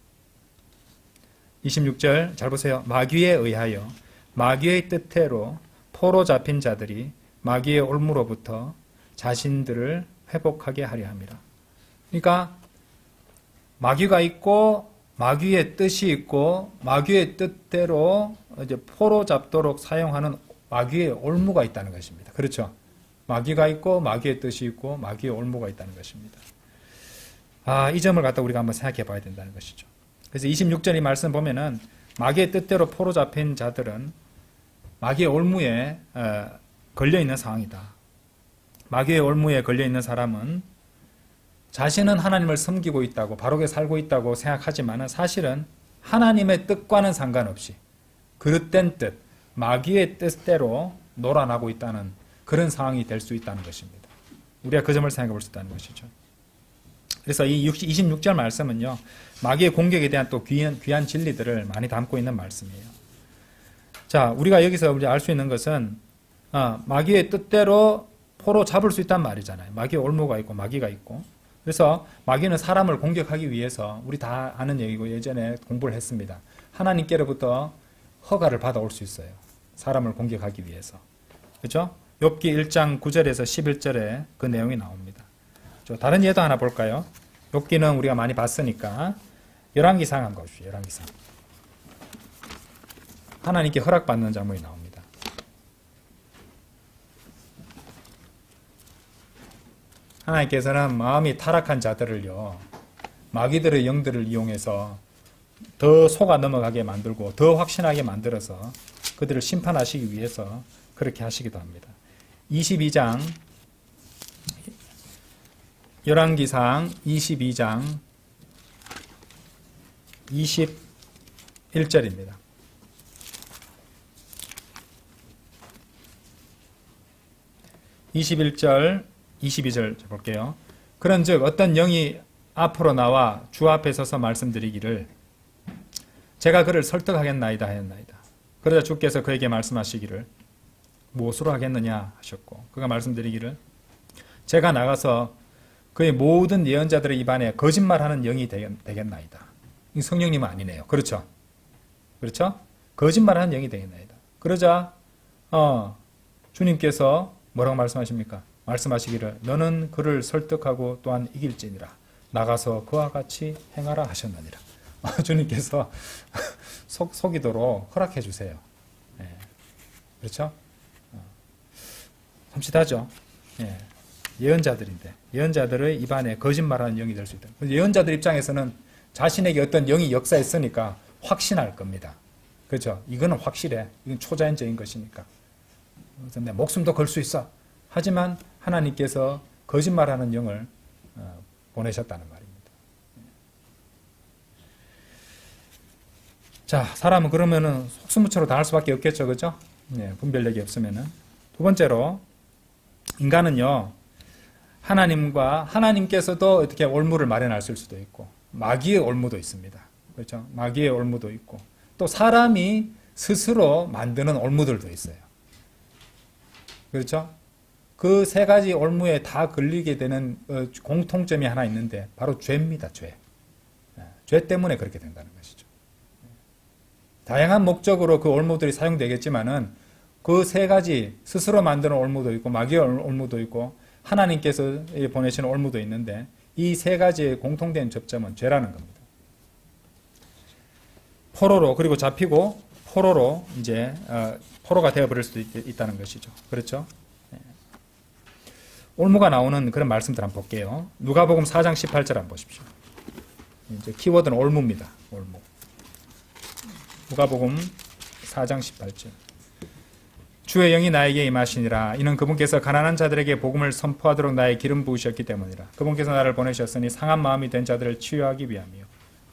26절 잘 보세요. 마귀에 의하여 마귀의 뜻대로 포로 잡힌 자들이 마귀의 올무로부터 자신들을 회복하게 하려 함이라. 그러니까 마귀가 있고 마귀의 뜻이 있고 마귀의 뜻대로 이제 포로 잡도록 사용하는 마귀의 올무가 있다는 것입니다. 그렇죠? 마귀가 있고 마귀의 뜻이 있고 마귀의 올무가 있다는 것입니다. 이 점을 갖다 우리가 한번 생각해 봐야 된다는 것이죠. 그래서 26절 이 말씀 보면은 마귀의 뜻대로 포로 잡힌 자들은 마귀의 올무에 걸려 있는 상황이다. 마귀의 올무에 걸려 있는 사람은 자신은 하나님을 섬기고 있다고 바르게 살고 있다고 생각하지만 사실은 하나님의 뜻과는 상관없이 그릇된 뜻, 마귀의 뜻대로 놀아나고 있다는 그런 상황이 될 수 있다는 것입니다. 우리가 그 점을 생각해 볼 수 있다는 것이죠. 그래서 이 26절 말씀은요, 마귀의 공격에 대한 또 귀한 진리들을 많이 담고 있는 말씀이에요. 자, 우리가 여기서 알 수 있는 것은 마귀의 뜻대로 포로 잡을 수 있단 말이잖아요. 마귀의 올무가 있고 마귀가 있고. 그래서 마귀는 사람을 공격하기 위해서 우리 다 아는 얘기고 예전에 공부를 했습니다. 하나님께로부터 허가를 받아올 수 있어요. 사람을 공격하기 위해서. 그렇죠? 욥기 1장 9절에서 11절에 그 내용이 나옵니다. 다른 예도 하나 볼까요? 욥기는 우리가 많이 봤으니까 열왕기상 한번 보십시오. 열왕기상. 하나님께 허락받는 장면이 나옵니다. 하나님께서는 마음이 타락한 자들을요, 마귀들의 영들을 이용해서 더 속아 넘어가게 만들고 더 확신하게 만들어서 그들을 심판하시기 위해서 그렇게 하시기도 합니다. 22장 열왕기상 22장 21절입니다. 21절, 22절 볼게요. 그런즉 어떤 영이 앞으로 나와 주 앞에 서서 말씀드리기를 제가 그를 설득하겠나이다 하였나이다. 그러자 주께서 그에게 말씀하시기를 무엇으로 하겠느냐 하셨고 그가 말씀드리기를 제가 나가서 그의 모든 예언자들의 입안에 거짓말하는 영이 되겠나이다. 이 성령님은 아니네요. 그렇죠? 그렇죠? 거짓말하는 영이 되겠나이다. 그러자 주님께서 뭐라고 말씀하십니까? 말씀하시기를 너는 그를 설득하고 또한 이길지니라. 나가서 그와 같이 행하라 하셨느니라. 주님께서 속이도록 허락해 주세요. 예. 그렇죠? 섬찟하죠? 예. 예언자들인데 예언자들의 입안에 거짓말하는 영이 될 수 있다. 예언자들 입장에서는 자신에게 어떤 영이 역사했으니까 확신할 겁니다. 그렇죠? 이거는 확실해. 이건 초자연적인 것이니까. 그래서 내 목숨도 걸 수 있어. 하지만 하나님께서 거짓말하는 영을 보내셨다는 말입니다. 자, 사람은 그러면은 속수무책으로 당할 수밖에 없겠죠, 그죠? 네, 분별력이 없으면은. 두 번째로 인간은요, 하나님께서도 어떻게 올무를 마련하실 수도 있고, 마귀의 올무도 있습니다. 그렇죠? 마귀의 올무도 있고, 또 사람이 스스로 만드는 올무들도 있어요. 그렇죠? 그 세 가지 올무에 다 걸리게 되는 공통점이 하나 있는데, 바로 죄입니다, 죄. 죄 때문에 그렇게 된다는 것이죠. 다양한 목적으로 그 올무들이 사용되겠지만은 그 세 가지 스스로 만드는 올무도 있고 마귀의 올무도 있고 하나님께서 보내시는 올무도 있는데 이 세 가지의 공통된 접점은 죄라는 겁니다. 포로로 그리고 잡히고 포로로 이제 포로가 되어버릴 수도 있다는 것이죠. 그렇죠? 올무가 나오는 그런 말씀들 한번 볼게요. 누가복음 4장 18절 한번 보십시오. 이제 키워드는 올무입니다. 올무. 누가복음 4장 18절. 주의 영이 나에게 임하시니라. 이는 그분께서 가난한 자들에게 복음을 선포하도록 나의 기름 부으셨기 때문이라. 그분께서 나를 보내셨으니 상한 마음이 된 자들을 치유하기 위함이요.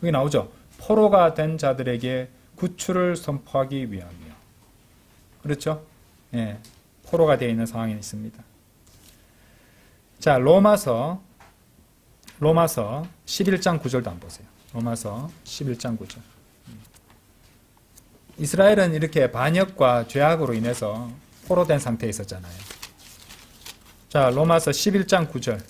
여기 나오죠. 포로가 된 자들에게 구출을 선포하기 위함이요. 그렇죠? 예, 포로가 되어 있는 상황이 있습니다. 자, 로마서 11장 9절도 한번 보세요. 로마서 11장 9절. 이스라엘은 이렇게 반역과 죄악으로 인해서 포로된 상태에 있었잖아요. 자, 로마서 11장 9절.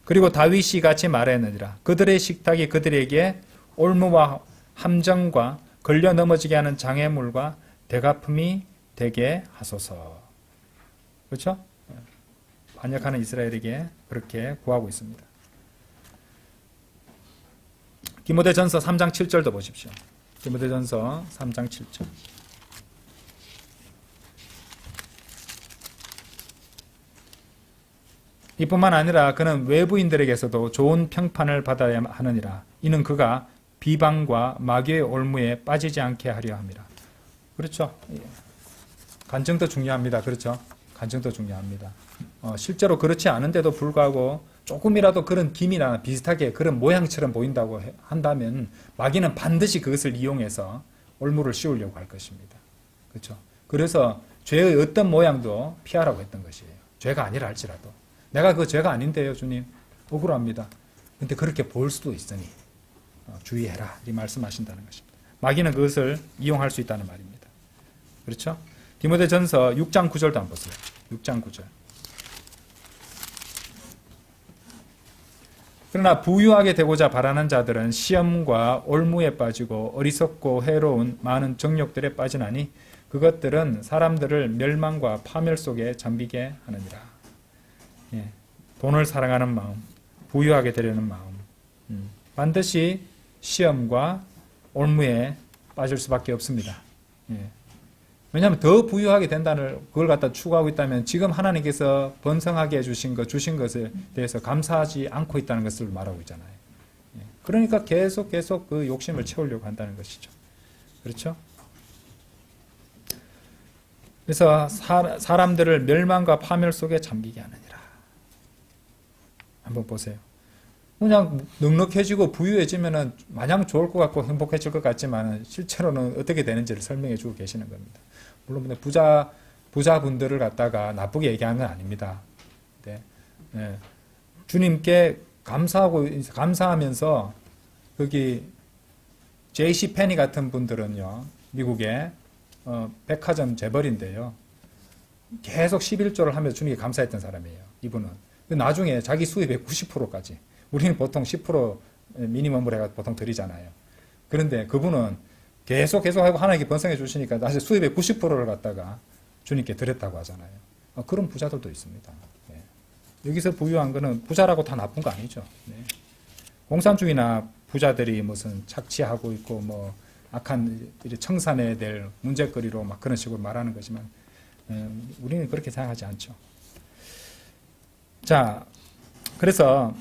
그리고 다윗이 같이 말했느니라. 그들의 식탁이 그들에게 올무와 함정과 걸려 넘어지게 하는 장애물과 대가품이 되게 하소서. 그렇죠? 반역하는 이스라엘에게 그렇게 구하고 있습니다. 디모데전서 3장 7절도 보십시오. 디모데전서 3장 7절. 이뿐만 아니라 그는 외부인들에게서도 좋은 평판을 받아야 하느니라. 이는 그가 비방과 마귀의 올무에 빠지지 않게 하려 함이라. 그렇죠. 간증도 중요합니다. 그렇죠. 간증도 중요합니다. 실제로 그렇지 않은데도 불구하고 조금이라도 그런 김이나 비슷하게 그런 모양처럼 보인다고 한다면 마귀는 반드시 그것을 이용해서 올무를 씌우려고 할 것입니다. 그렇죠. 그래서 죄의 어떤 모양도 피하라고 했던 것이에요. 죄가 아니라 할지라도. 내가 그 죄가 아닌데요, 주님. 억울합니다. 근데 그렇게 보일 수도 있으니 주의해라. 이 말씀하신다는 것입니다. 마귀는 그것을 이용할 수 있다는 말입니다. 그렇죠? 디모데전서 6장 9절도 한번 보세요. 6장 9절. 그러나 부유하게 되고자 바라는 자들은 시험과 올무에 빠지고 어리석고 해로운 많은 정욕들에 빠지나니 그것들은 사람들을 멸망과 파멸 속에 잠기게 하느니라. 예, 돈을 사랑하는 마음, 부유하게 되려는 마음, 반드시 시험과 올무에 빠질 수밖에 없습니다. 예. 왜냐하면 더 부유하게 된다는 그걸 갖다 추구하고 있다면 지금 하나님께서 번성하게 해주신 것, 주신 것에 대해서 감사하지 않고 있다는 것을 말하고 있잖아요. 예. 그러니까 계속 그 욕심을 채우려고 한다는 것이죠. 그렇죠? 그래서 사람들을 멸망과 파멸 속에 잠기게 하느니라. 한번 보세요. 그냥 넉넉해지고 부유해지면 마냥 좋을 것 같고 행복해질 것 같지만 실제로는 어떻게 되는지를 설명해 주고 계시는 겁니다. 물론 부자분들을 갖다가 나쁘게 얘기하는 건 아닙니다. 네. 네. 주님께 감사하면서 거기 J.C. 페니 같은 분들은요, 미국의 백화점 재벌인데요, 계속 11조를 하면서 주님께 감사했던 사람이에요. 이분은. 나중에 자기 수입의 90%까지. 우리는 보통 10% 미니멈으로 해가 보통 드리잖아요. 그런데 그분은 계속하고 하나님께 번성해 주시니까 사실 수입의 90%를 갖다가 주님께 드렸다고 하잖아요. 그런 부자들도 있습니다. 네. 여기서 부유한 거는 부자라고 다 나쁜 거 아니죠. 네. 공산주의나 부자들이 무슨 착취하고 있고 뭐 악한 청산해야 될 문제거리로 막 그런 식으로 말하는 거지만 우리는 그렇게 생각하지 않죠. 자, 그래서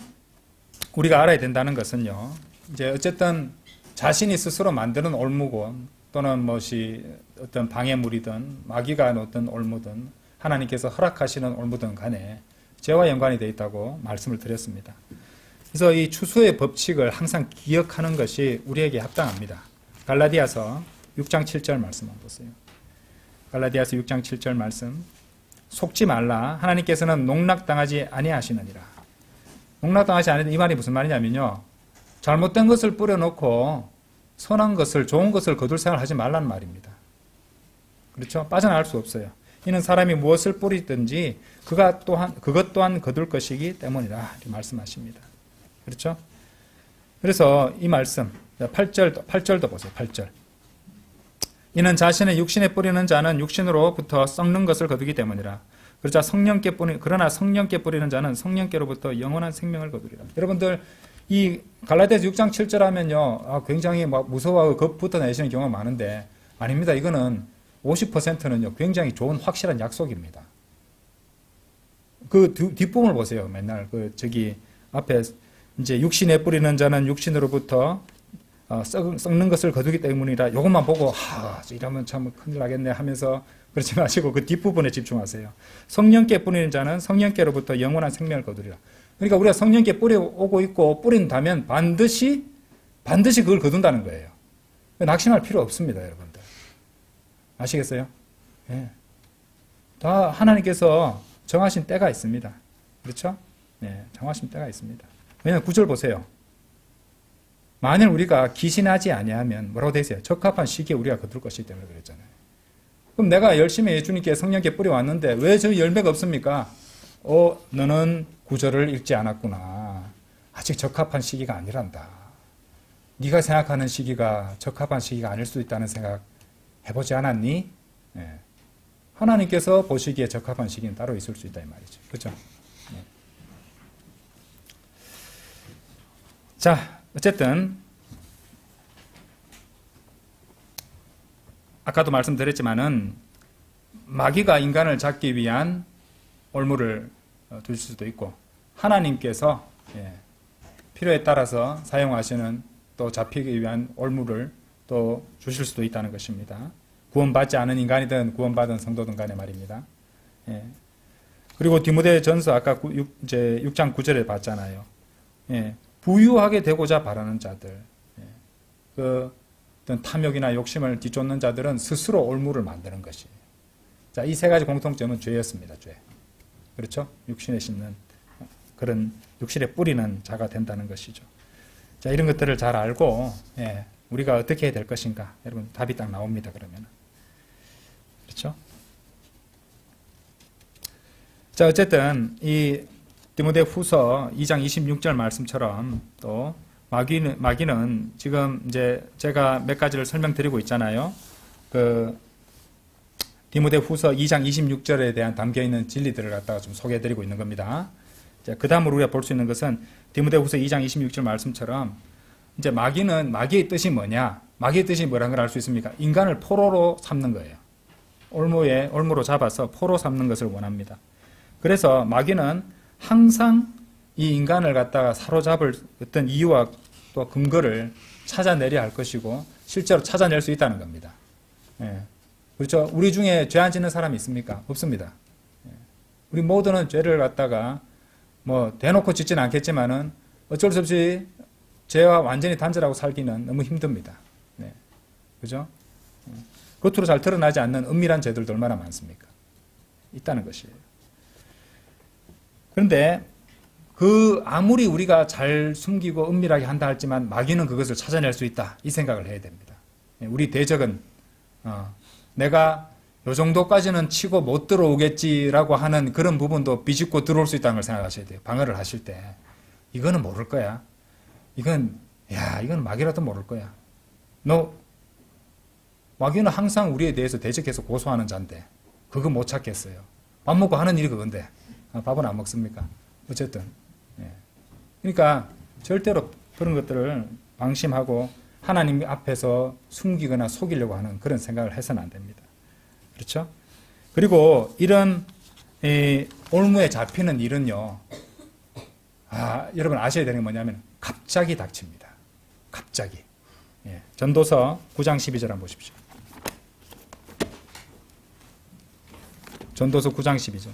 우리가 알아야 된다는 것은요, 이제 어쨌든 자신이 스스로 만드는 올무고 또는 무엇이 어떤 방해물이든 마귀가 어떤 올무든 하나님께서 허락하시는 올무든 간에 죄와 연관이 되어 있다고 말씀을 드렸습니다. 그래서 이 추수의 법칙을 항상 기억하는 것이 우리에게 합당합니다. 갈라디아서 6장 7절 말씀 한번 보세요. 갈라디아서 6장 7절 말씀. 속지 말라. 하나님께서는 농락당하지 아니하시느니라. 농락당하지 아니하는 이 말이 무슨 말이냐면요, 잘못된 것을 뿌려놓고 선한 것을, 좋은 것을 거둘 생각을 하지 말라는 말입니다. 그렇죠? 빠져나갈 수 없어요. 이는 사람이 무엇을 뿌리든지 그것 또한 거둘 것이기 때문이라 말씀하십니다. 그렇죠? 그래서 이 말씀 8절도 보세요. 8절. 이는 자신의 육신에 뿌리는 자는 육신으로부터 썩는 것을 거두기 때문이라. 그러나 성령께 뿌리는 자는 성령께로부터 영원한 생명을 거두리라. 여러분들 이 갈라디아서 6장 7절 하면요, 굉장히 막 무서워하고 겁부터 내시는 경우가 많은데 아닙니다. 이거는 50%는요 굉장히 좋은 확실한 약속입니다. 그 뒷부분을 보세요. 맨날 저기 앞에 이제 육신에 뿌리는 자는 육신으로부터 썩는 것을 거두기 때문이라. 요것만 보고 이러면 참 큰일 나겠네 하면서 그렇지 마시고 그 뒷부분에 집중하세요. 성령께 뿌리는 자는 성령께로부터 영원한 생명을 거두리라. 그러니까 우리가 성령께 뿌려오고 있고 뿌린다면 반드시 그걸 거둔다는 거예요. 낙심할 필요 없습니다, 여러분들. 아시겠어요? 네. 다 하나님께서 정하신 때가 있습니다. 그렇죠? 네, 정하신 때가 있습니다. 왜냐하면 9절 보세요. 만일 우리가 기신하지 아니하면 뭐라고 되어 있어요? 적합한 시기에 우리가 거둘 것이기 때문에 그랬잖아요. 그럼 내가 열심히 주님께 성령께 뿌려왔는데 왜 저 열매가 없습니까? 너는 구절을 읽지 않았구나. 아직 적합한 시기가 아니란다. 네가 생각하는 시기가 적합한 시기가 아닐 수도 있다는 생각 해보지 않았니? 네. 하나님께서 보시기에 적합한 시기는 따로 있을 수 있다 이 말이죠. 그렇죠? 네. 자, 어쨌든 아까도 말씀드렸지만은 마귀가 인간을 잡기 위한 올무를 두실 수도 있고 하나님께서 필요에 따라서 사용하시는 또 잡히기 위한 올무를 또 주실 수도 있다는 것입니다. 구원받지 않은 인간이든 구원받은 성도든 간에 말입니다. 그리고 디모데전서 아까 6장 9절에 봤잖아요. 부유하게 되고자 바라는 자들, 그 어떤 탐욕이나 욕심을 뒤쫓는 자들은 스스로 올무를 만드는 것이에요. 자, 이 세 가지 공통점은 죄였습니다. 죄. 그렇죠? 육신에 심는 그런 육신에 뿌리는 자가 된다는 것이죠. 자, 이런 것들을 잘 알고 우리가 어떻게 해야 될 것인가? 여러분 답이 딱 나옵니다. 그러면 그렇죠? 자, 어쨌든 이 디모데후서 2장 26절 말씀처럼 또 마귀는 지금 이제 제가 몇 가지를 설명드리고 있잖아요. 그 디모데후서 2장 26절에 대한 담겨 있는 진리들을 갖다가 좀 소개해드리고 있는 겁니다. 그 다음으로 우리가 볼 수 있는 것은 디모데후서 2장 26절 말씀처럼 이제 마귀의 뜻이 뭐냐? 마귀의 뜻이 뭐라는 걸 알 수 있습니까? 인간을 포로로 삼는 거예요. 올무로 잡아서 포로 삼는 것을 원합니다. 그래서 마귀는 항상 이 인간을 갖다가 사로잡을 어떤 이유와 또 근거를 찾아내려 할 것이고 실제로 찾아낼 수 있다는 겁니다. 그렇죠? 우리 중에 죄 안 짓는 사람이 있습니까? 없습니다. 우리 모두는 죄를 갖다가 뭐 대놓고 짓지는 않겠지만은 어쩔 수 없이 죄와 완전히 단절하고 살기는 너무 힘듭니다. 그죠? 겉으로 잘 드러나지 않는 은밀한 죄들도 얼마나 많습니까? 있다는 것이에요. 그런데 아무리 우리가 잘 숨기고 은밀하게 한다 할지만 마귀는 그것을 찾아낼 수 있다. 이 생각을 해야 됩니다. 우리 대적은 내가 요 정도까지는 치고 못 들어오겠지라고 하는 그런 부분도 비집고 들어올 수 있다는 걸 생각하셔야 돼요. 방어를 하실 때. 이거는 모를 거야. 이건 마귀라도 모를 거야. 마귀는 항상 우리에 대해서 대적해서 고소하는 자인데 그거 못 찾겠어요. 밥 먹고 하는 일이 그건데 밥은 안 먹습니까? 어쨌든 그러니까 절대로 그런 것들을 방심하고 하나님 앞에서 숨기거나 속이려고 하는 그런 생각을 해서는 안 됩니다. 그렇죠? 그리고 이런 올무에 잡히는 일은요, 여러분 아셔야 되는 게 뭐냐면 갑자기 닥칩니다. 갑자기. 전도서 9장 12절 한번 보십시오. 전도서 9장 12절.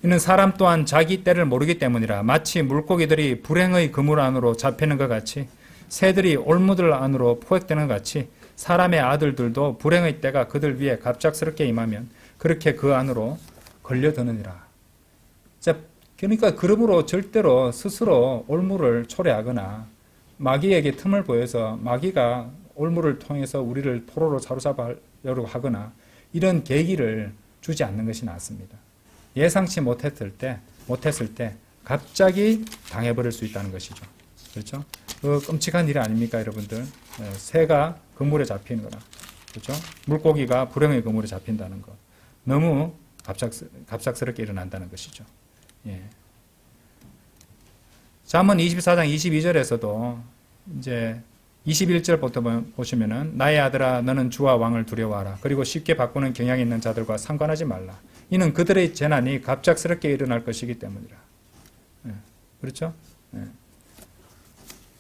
이는 사람 또한 자기 때를 모르기 때문이라. 마치 물고기들이 불행의 그물 안으로 잡히는 것 같이 새들이 올무들 안으로 포획되는 것 같이 사람의 아들들도 불행의 때가 그들 위에 갑작스럽게 임하면 그렇게 그 안으로 걸려드느니라. 그러니까 그러므로 절대로 스스로 올무를 초래하거나 마귀에게 틈을 보여서 마귀가 올무를 통해서 우리를 포로로 사로잡으려고 하거나 이런 계기를 주지 않는 것이 낫습니다. 예상치 못했을 때 갑자기 당해버릴 수 있다는 것이죠. 그렇죠? 그 끔찍한 일이 아닙니까, 여러분들? 새가 그물에 잡히는 거나, 그렇죠? 물고기가 불행의 그물에 잡힌다는 거. 너무 갑작스럽게 일어난다는 것이죠. 예. 잠언 24장 22절에서도 이제 21절부터 보시면은 나의 아들아 너는 주와 왕을 두려워하라. 그리고 쉽게 바꾸는 경향이 있는 자들과 상관하지 말라. 이는 그들의 재난이 갑작스럽게 일어날 것이기 때문이라. 예. 그렇죠? 예.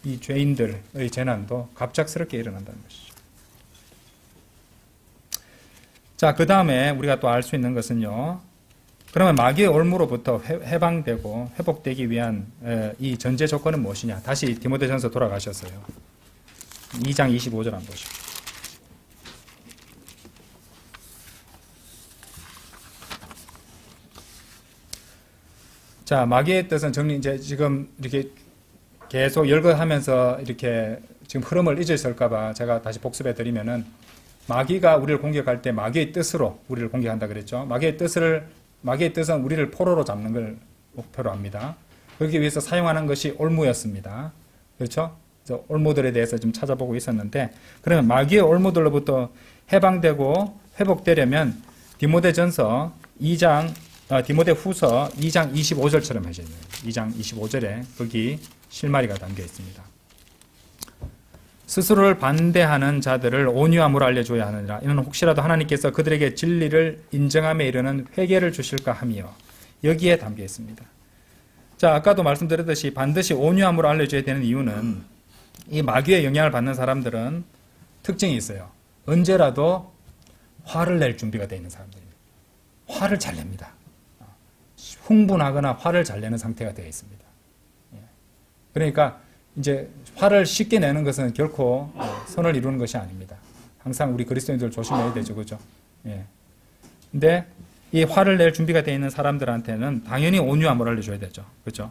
이 죄인들의 재난도 갑작스럽게 일어난다는 것이죠. 자, 그 다음에 우리가 또 알 수 있는 것은요. 그러면 마귀의 올무로부터 해방되고 회복되기 위한 이 전제 조건은 무엇이냐? 다시 디모데전서 돌아가셨어요. 2장 25절 한번 보시죠. 자, 마귀의 뜻은 이제 지금 이렇게 계속 열거하면서 이렇게 지금 흐름을 잊으실까봐 제가 다시 복습해 드리면은 마귀가 우리를 공격할 때 마귀의 뜻으로 우리를 공격한다 그랬죠. 마귀의 뜻은 우리를 포로로 잡는 걸 목표로 합니다. 그러기 위해서 사용하는 것이 올무였습니다. 그렇죠? 올무들에 대해서 좀 찾아보고 있었는데, 그러면 마귀의 올무들로부터 해방되고 회복되려면 디모데후서 2장 25절처럼 해줘야 돼요. 2장 25절에 거기 실마리가 담겨 있습니다. 스스로를 반대하는 자들을 온유함으로 알려줘야 하느니라. 이는 혹시라도 하나님께서 그들에게 진리를 인정함에 이르는 회개를 주실까 하며 여기에 담겨 있습니다. 자, 아까도 말씀드렸듯이 반드시 온유함으로 알려줘야 되는 이유는 이 마귀의 영향을 받는 사람들은 특징이 있어요. 언제라도 화를 낼 준비가 되어 있는 사람들입니다. 화를 잘 냅니다. 흥분하거나 화를 잘 내는 상태가 되어 있습니다. 그러니까 이제 화를 쉽게 내는 것은 결코 선을 이루는 것이 아닙니다. 항상 우리 그리스도인들 조심해야 되죠. 그죠? 예. 근데 이 화를 낼 준비가 되어 있는 사람들한테는 당연히 온유함을 알려줘야 되죠. 그죠?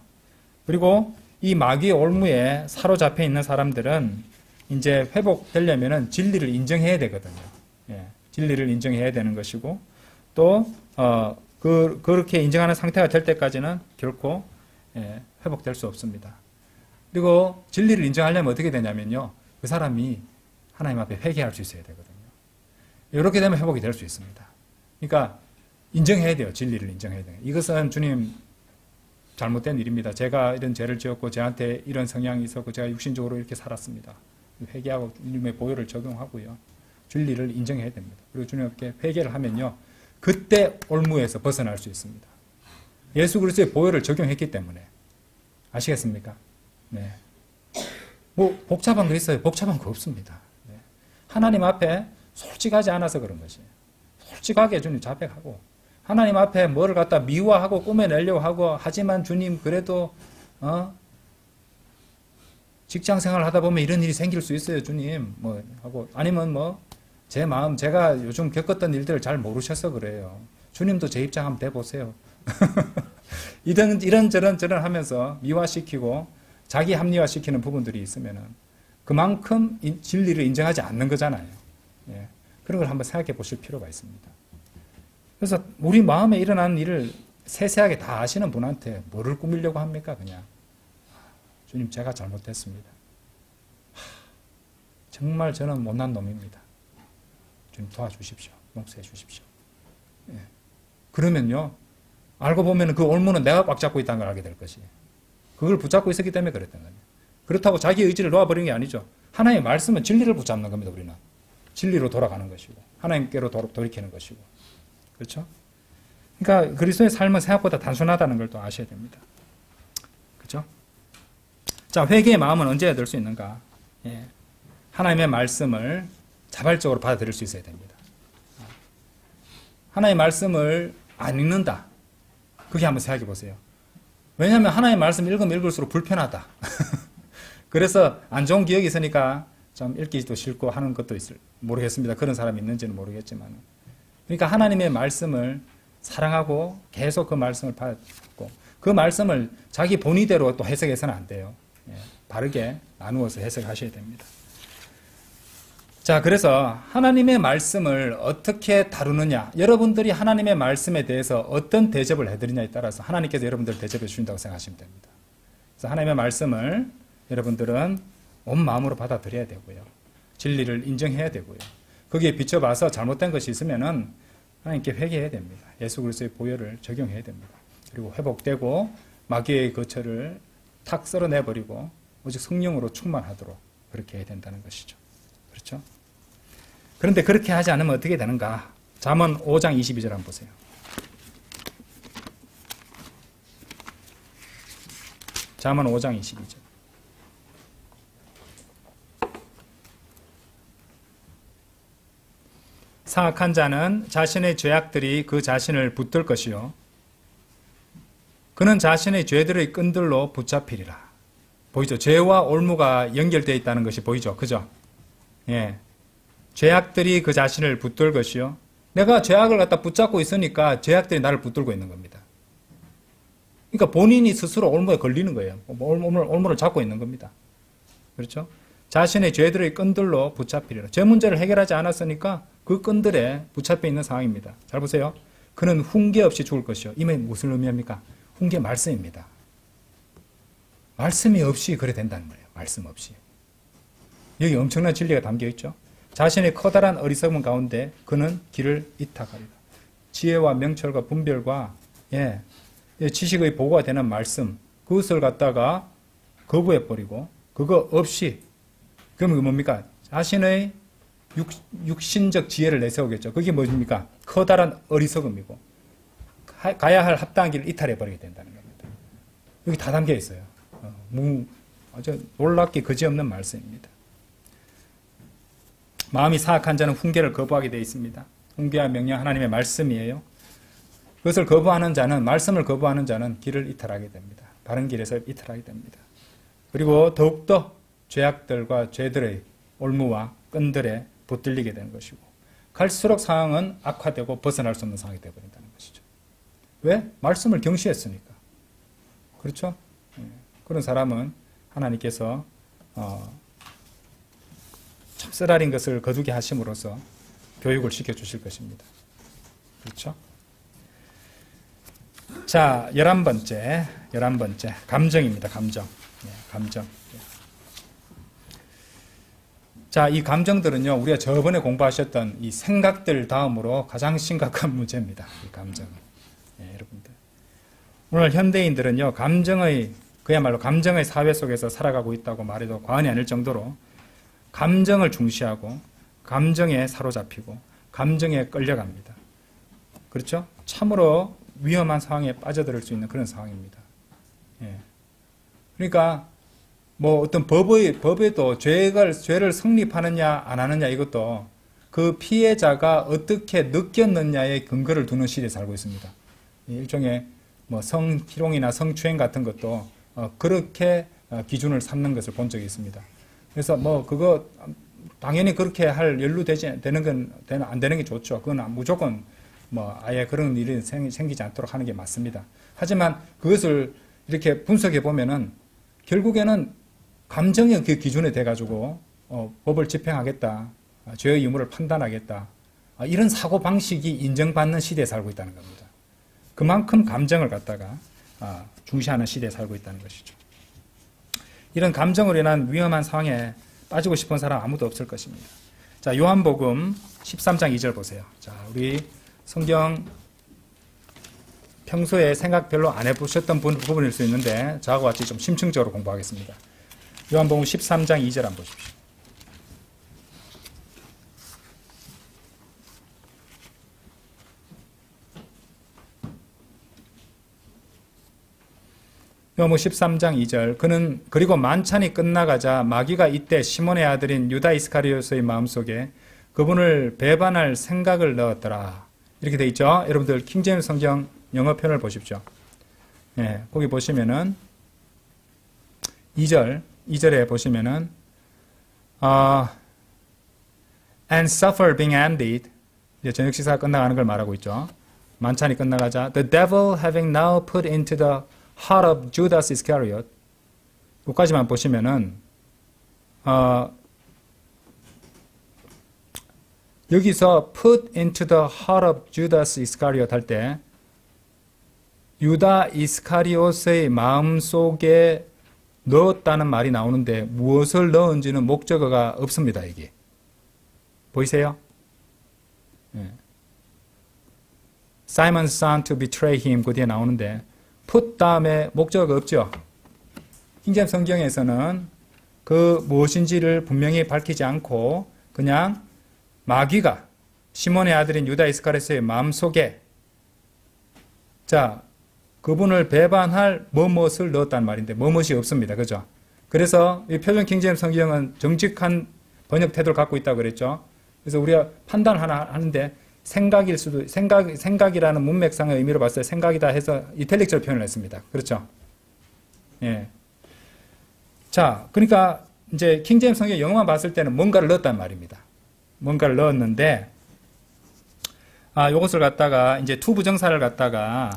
그리고 이 마귀의 올무에 사로잡혀 있는 사람들은 이제 회복되려면은 진리를 인정해야 되거든요. 예. 진리를 인정해야 되는 것이고 또, 그렇게 인정하는 상태가 될 때까지는 결코 회복될 수 없습니다. 그리고 진리를 인정하려면 어떻게 되냐면요. 그 사람이 하나님 앞에 회개할 수 있어야 되거든요. 이렇게 되면 회복이 될 수 있습니다. 그러니까 인정해야 돼요. 진리를 인정해야 돼요. 이것은 주님 잘못된 일입니다. 제가 이런 죄를 지었고 저한테 이런 성향이 있었고 제가 육신적으로 이렇게 살았습니다. 회개하고 주님의 보혈을 적용하고요. 진리를 인정해야 됩니다. 그리고 주님께 회개를 하면요. 그때 올무에서 벗어날 수 있습니다. 예수 그리스도의 보혈을 적용했기 때문에. 아시겠습니까? 네. 뭐 복잡한 거 있어요? 복잡한 거 없습니다. 네. 하나님 앞에 솔직하지 않아서 그런 것이에요. 솔직하게 주님 자백하고 하나님 앞에 뭐를 갖다 미화하고 꾸며내려고 하고 하지만 주님 그래도 직장생활 하다 보면 이런 일이 생길 수 있어요. 주님 뭐 하고 아니면 뭐 제 마음 제가 요즘 겪었던 일들을 잘 모르셔서 그래요. 주님도 제 입장 한번 대보세요. 이런저런 하면서 미화시키고 자기 합리화시키는 부분들이 있으면은 그만큼 진리를 인정하지 않는 거잖아요. 예. 그런 걸 한번 생각해 보실 필요가 있습니다. 그래서 우리 마음에 일어나는 일을 세세하게 다 아시는 분한테 뭐를 꾸미려고 합니까? 그냥 주님 제가 잘못했습니다. 정말 저는 못난 놈입니다. 주님 도와주십시오. 용서해 주십시오. 예. 그러면요. 알고 보면 그 올무는 내가 꽉 잡고 있다는 걸 알게 될 것이에요. 그걸 붙잡고 있었기 때문에 그랬던 거예요. 그렇다고 자기 의지를 놓아버린 게 아니죠. 하나님의 말씀은 진리를 붙잡는 겁니다. 우리는. 진리로 돌아가는 것이고 하나님께로 돌이키는 것이고 그렇죠? 그러니까 그리스도의 삶은 생각보다 단순하다는 걸 또 아셔야 됩니다. 그렇죠? 자, 회개의 마음은 언제 얻을 수 있는가? 예. 하나님의 말씀을 자발적으로 받아들일 수 있어야 됩니다. 하나님의 말씀을 안 읽는다. 그게 한번 생각해 보세요. 왜냐하면 하나님의 말씀 읽으면 읽을수록 불편하다. 그래서 안 좋은 기억이 있으니까 좀 읽기도 싫고 하는 것도 모르겠습니다. 그런 사람이 있는지는 모르겠지만. 그러니까 하나님의 말씀을 사랑하고 계속 그 말씀을 받고 그 말씀을 자기 본의대로 또 해석해서는 안 돼요. 예, 바르게 나누어서 해석하셔야 됩니다. 자, 그래서 하나님의 말씀을 어떻게 다루느냐, 여러분들이 하나님의 말씀에 대해서 어떤 대접을 해드리냐에 따라서 하나님께서 여러분들을 대접해 주신다고 생각하시면 됩니다. 그래서 하나님의 말씀을 여러분들은 온 마음으로 받아들여야 되고요. 진리를 인정해야 되고요. 거기에 비춰봐서 잘못된 것이 있으면은 하나님께 회개해야 됩니다. 예수 그리스도의 보혈을 적용해야 됩니다. 그리고 회복되고 마귀의 거처를 탁 썰어내버리고 오직 성령으로 충만하도록 그렇게 해야 된다는 것이죠. 그렇죠? 그런데 그렇게 하지 않으면 어떻게 되는가? 잠언 5장 22절 한번 보세요. 잠언 5장 22절. 사악한 자는 자신의 죄악들이 그 자신을 붙들 것이요 그는 자신의 죄들의 끈들로 붙잡히리라. 보이죠? 죄와 올무가 연결되어 있다는 것이 보이죠? 그죠? 예. 죄악들이 그 자신을 붙들 것이요 내가 죄악을 갖다 붙잡고 있으니까 죄악들이 나를 붙들고 있는 겁니다. 그러니까 본인이 스스로 올무에 걸리는 거예요. 올무를 잡고 있는 겁니다. 그렇죠? 자신의 죄들의 끈들로 붙잡히리라. 죄 문제를 해결하지 않았으니까 그 끈들에 붙잡혀 있는 상황입니다. 잘 보세요. 그는 훈계 없이 죽을 것이요. 이 말이 무슨 의미입니까? 훈계 말씀입니다. 말씀이 없이 그래 된다는 거예요. 말씀 없이. 여기 엄청난 진리가 담겨 있죠. 자신의 커다란 어리석음 가운데 그는 길을 이탁하리라. 지혜와 명철과 분별과 지식의 보고가 되는 말씀 그것을 갖다가 거부해버리고 그거 없이 그러면 뭡니까? 자신의 육신적 지혜를 내세우겠죠. 그게 뭡니까? 커다란 어리석음이고 가야 할 합당한 길을 이탈해버리게 된다는 겁니다. 여기 다 담겨 있어요. 아주 놀랍게 그지없는 말씀입니다. 마음이 사악한 자는 훈계를 거부하게 되어 있습니다. 훈계와 명령 하나님의 말씀이에요. 그것을 거부하는 자는 말씀을 거부하는 자는 길을 이탈하게 됩니다. 바른 길에서 이탈하게 됩니다. 그리고 더욱더 죄악들과 죄들의 올무와 끈들에 붙들리게 되는 것이고 갈수록 상황은 악화되고 벗어날 수 없는 상황이 되어버린다는 것이죠. 왜? 말씀을 경시했으니까. 그렇죠? 그런 사람은 하나님께서 참 쓰라린 것을 거두게 하심으로써 교육을 시켜주실 것입니다. 그렇죠? 자, 11번째 감정입니다. 감정. 자, 이 감정들은요, 우리가 저번에 공부하셨던 이 생각들 다음으로 가장 심각한 문제입니다. 이 감정은. 여러분들. 오늘 현대인들은요, 그야말로 감정의 사회 속에서 살아가고 있다고 말해도 과언이 아닐 정도로 감정을 중시하고, 감정에 사로잡히고, 감정에 끌려갑니다. 그렇죠? 참으로 위험한 상황에 빠져들 수 있는 그런 상황입니다. 그러니까, 어떤 법에도 죄를 성립하느냐, 안 하느냐, 이것도 그 피해자가 어떻게 느꼈느냐에 근거를 두는 시대에 살고 있습니다. 일종의 성희롱이나 성추행 같은 것도 그렇게 기준을 삼는 것을 본 적이 있습니다. 그래서 그거 당연히 그렇게 할 되는 건 안 되는 게 좋죠. 그건 무조건 아예 그런 일이 생기지 않도록 하는 게 맞습니다. 하지만 그것을 이렇게 분석해 보면은 결국에는 감정이 그 기준에 돼가지고 법을 집행하겠다, 죄의 유무를 판단하겠다, 이런 사고 방식이 인정받는 시대에 살고 있다는 겁니다. 그만큼 감정을 갖다가 중시하는 시대에 살고 있다는 것이죠. 이런 감정으로 인한 위험한 상황에 빠지고 싶은 사람 아무도 없을 것입니다. 자, 요한복음 13장 2절 보세요. 자, 우리 성경 평소에 생각 별로 안 해보셨던 부분일 수 있는데 저하고 같이 좀 심층적으로 공부하겠습니다. 요한복음 13장 2절 한번 보십시오. 요한복음 13장 2절 그리고 만찬이 끝나가자 마귀가 이때 시몬의 아들인 유다 이스카리오스의 마음속에 그분을 배반할 생각을 넣었더라. 이렇게 돼 있죠. 여러분들 킹제임스 성경 영어 표현을 보십시오. 거기 보시면은 2절에 보시면은 and supper being ended, 이제 저녁 식사가 끝나가는 걸 말하고 있죠. 만찬이 끝나가자 the devil having now put into the heart of Judas Iscariot, 여기까지만 보시면은 여기서 put into the heart of Judas Iscariot 할 때 유다 이스카리옷의 마음속에 넣었다는 말이 나오는데 무엇을 넣은지는 목적어가 없습니다. 이게 보이세요? 네. Simon's son to betray him 그 뒤에 나오는데 put 다음에 목적어가 없죠. 킹제임스 성경에서는 그 무엇인지를 분명히 밝히지 않고 그냥 마귀가 시몬의 아들인 유다 이스카리ot의 마음속에 자 그분을 배반할 뭐뭇을 넣었단 말인데 뭐뭇이 없습니다. 그죠? 그래서 이 표준 킹제임스 성경은 정직한 번역 태도를 갖고 있다고 그랬죠. 그래서 우리가 판단 하나 하는데 생각일 수도 생각이라는 문맥상의 의미로 봤을 때 생각이다 해서 이탈릭처럼 표현을 했습니다. 그렇죠? 예. 자, 그러니까 이제 킹제임스 성경 영어만 봤을 때는 뭔가를 넣었단 말입니다. 뭔가를 넣었는데 요것을 갖다가 이제 투부정사를 갖다가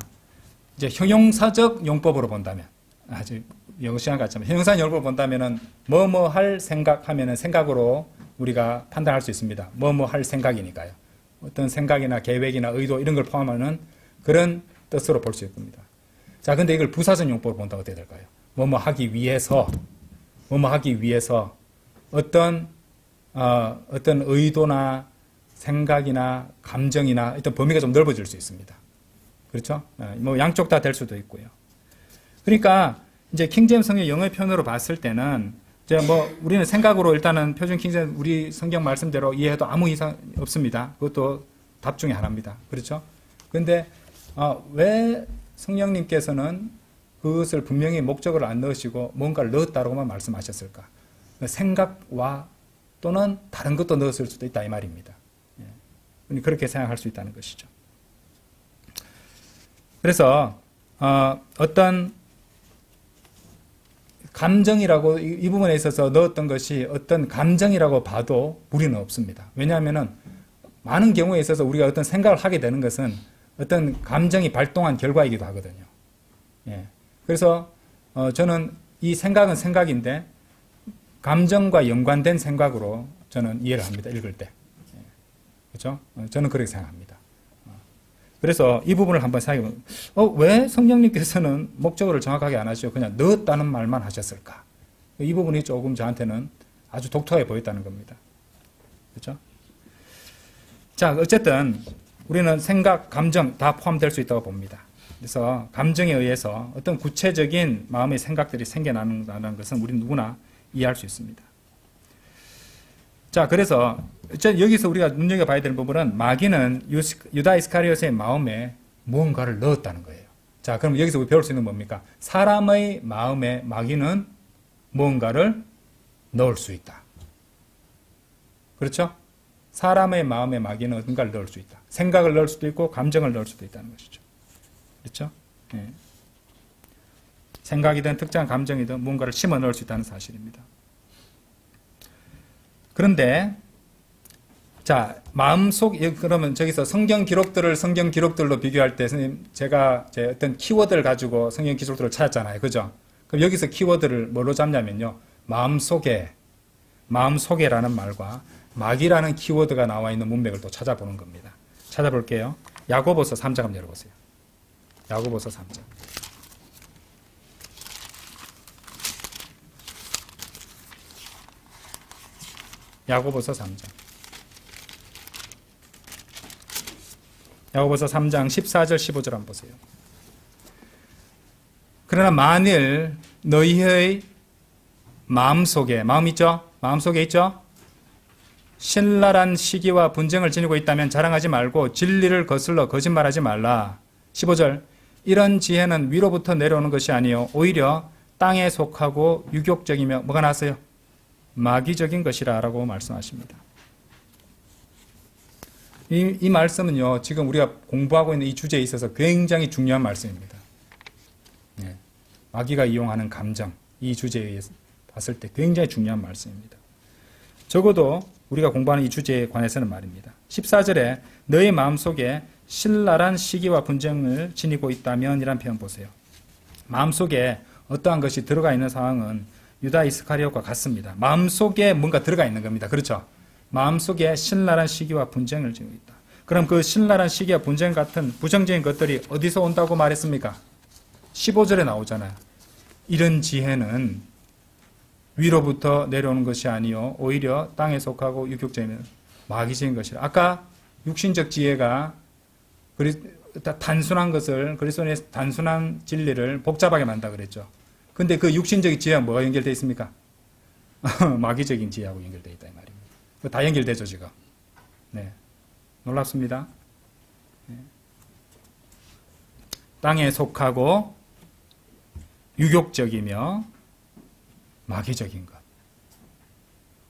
이제 형용사적 용법으로 본다면 아주 영어 시간 같지만 형용사 용법으로 본다면은 뭐뭐 할 생각하면은 생각으로 우리가 판단할 수 있습니다. 뭐뭐 할 생각이니까요. 어떤 생각이나 계획이나 의도 이런 걸 포함하는 그런 뜻으로 볼 수 있습니다. 자, 근데 이걸 부사적 용법으로 본다고 어떻게 될까요? 뭐뭐 하기 위해서 어떤 의도나 생각이나 감정이나 어떤 범위가 좀 넓어질 수 있습니다. 그렇죠? 뭐 양쪽 다 될 수도 있고요. 그러니까 이제 킹제임스 성경 영어의 표현으로 봤을 때는 이제 뭐 우리는 생각으로 일단은 표준 킹제임스 우리 성경 말씀대로 이해해도 아무 이상 없습니다. 그것도 답 중에 하나입니다. 그렇죠? 그런데 왜 성령님께서는 그것을 분명히 목적을 안 넣으시고 뭔가를 넣었다고만 말씀하셨을까? 생각과 또는 다른 것도 넣었을 수도 있다 이 말입니다. 그렇게 생각할 수 있다는 것이죠. 그래서 어떤 감정이라고 이 부분에 있어서 넣었던 것이 어떤 감정이라고 봐도 무리는 없습니다. 왜냐하면은 많은 경우에 있어서 우리가 어떤 생각을 하게 되는 것은 어떤 감정이 발동한 결과이기도 하거든요. 예. 그래서 저는 이 생각은 생각인데 감정과 연관된 생각으로 저는 이해를 합니다. 읽을 때. 예. 그렇죠? 저는 그렇게 생각합니다. 그래서 이 부분을 한번 생각해보면 왜 성령님께서는 목적어를 정확하게 안 하시고 그냥 넣었다는 말만 하셨을까? 이 부분이 조금 저한테는 아주 독특하게 보였다는 겁니다. 그렇죠? 자, 어쨌든 우리는 생각, 감정 다 포함될 수 있다고 봅니다. 그래서 감정에 의해서 어떤 구체적인 마음의 생각들이 생겨나는 것은 우리 누구나 이해할 수 있습니다. 자, 그래서 여기서 우리가 눈여겨봐야 되는 부분은 마귀는 유다 이스카리ot의 마음에 무언가를 넣었다는 거예요. 자, 그럼 여기서 우리 배울 수 있는 건 뭡니까? 사람의 마음에 마귀는 무언가를 넣을 수 있다. 그렇죠? 사람의 마음에 마귀는 뭔가를 넣을 수 있다. 생각을 넣을 수도 있고 감정을 넣을 수도 있다는 것이죠. 그렇죠? 예. 생각이든 특정한 감정이든 무언가를 심어 넣을 수 있다는 사실입니다. 그런데 자, 마음속 그러면 저기서 성경 기록들로 비교할 때 선생님 제가 어떤 키워드를 가지고 성경 기록들을 찾았잖아요. 그죠? 그럼 여기서 키워드를 뭘로 잡냐면요. 마음속에라는 말과 마귀라는 키워드가 나와 있는 문맥을 또 찾아보는 겁니다. 찾아볼게요. 야고보서 3장 한번 열어보세요. 야고보서 3장. 야고보서 3장. 야고보서 3장 14절 15절 한번 보세요. 그러나 만일 너희의 마음속에 마음 있죠? 마음속에 있죠? 신랄한 시기와 분쟁을 지니고 있다면 자랑하지 말고 진리를 거슬러 거짓말하지 말라. 15절 이런 지혜는 위로부터 내려오는 것이 아니요 오히려 땅에 속하고 유격적이며 뭐가 나왔어요? 마귀적인 것이라 라고 말씀하십니다. 이 말씀은요 지금 우리가 공부하고 있는 이 주제에 있어서 굉장히 중요한 말씀입니다. 네. 마귀가 이용하는 감정 이 주제에 봤을 때 굉장히 중요한 말씀입니다. 적어도 우리가 공부하는 이 주제에 관해서는 말입니다. 14절에 너의 마음속에 신랄한 시기와 분쟁을 지니고 있다면 이란 표현 보세요. 마음속에 어떠한 것이 들어가 있는 상황은 유다 이스카리ot과 같습니다. 마음속에 뭔가 들어가 있는 겁니다. 그렇죠? 마음속에 신랄한 시기와 분쟁을 지고 있다. 그럼 그 신랄한 시기와 분쟁 같은 부정적인 것들이 어디서 온다고 말했습니까? 15절에 나오잖아요. 이런 지혜는 위로부터 내려오는 것이 아니요 오히려 땅에 속하고 유격적인 마귀적인 것이라. 아까 육신적 지혜가 단순한 것을, 그리스도인의 단순한 진리를 복잡하게 만든다 그랬죠. 근데 그 육신적 지혜와 뭐가 연결되어 있습니까? 마귀적인 지혜하고 연결되어 있다 이 말입니다. 다 연결되죠 지금. 네, 놀랍습니다. 네. 땅에 속하고 유격적이며 마귀적인 것.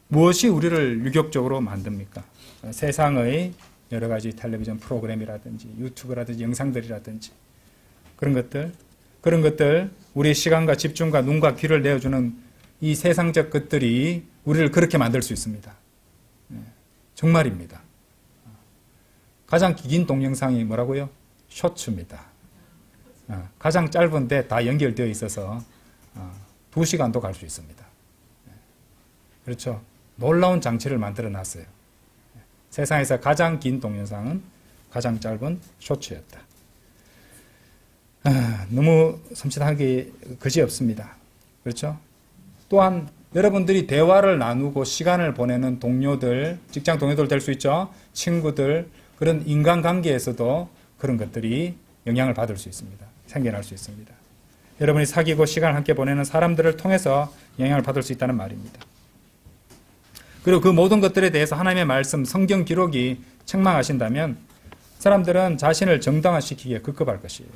무엇이 우리를 유격적으로 만듭니까? 세상의 여러 가지 텔레비전 프로그램이라든지 유튜브라든지 영상들이라든지 그런 것들 우리의 시간과 집중과 눈과 귀를 내어주는 이 세상적 것들이 우리를 그렇게 만들 수 있습니다. 정말입니다. 가장 긴 동영상이 뭐라고요? 쇼츠입니다. 가장 짧은데 다 연결되어 있어서 2시간도 갈 수 있습니다. 그렇죠? 놀라운 장치를 만들어 놨어요. 세상에서 가장 긴 동영상은 가장 짧은 쇼츠였다. 너무 섬찟하기 그지없습니다. 그렇죠? 또한 여러분들이 대화를 나누고 시간을 보내는 동료들, 직장 동료들 될 수 있죠. 친구들, 그런 인간관계에서도 그런 것들이 영향을 받을 수 있습니다. 생겨날 수 있습니다. 여러분이 사귀고 시간을 함께 보내는 사람들을 통해서 영향을 받을 수 있다는 말입니다. 그리고 그 모든 것들에 대해서 하나님의 말씀, 성경 기록이 책망하신다면 사람들은 자신을 정당화시키기에 급급할 것이에요.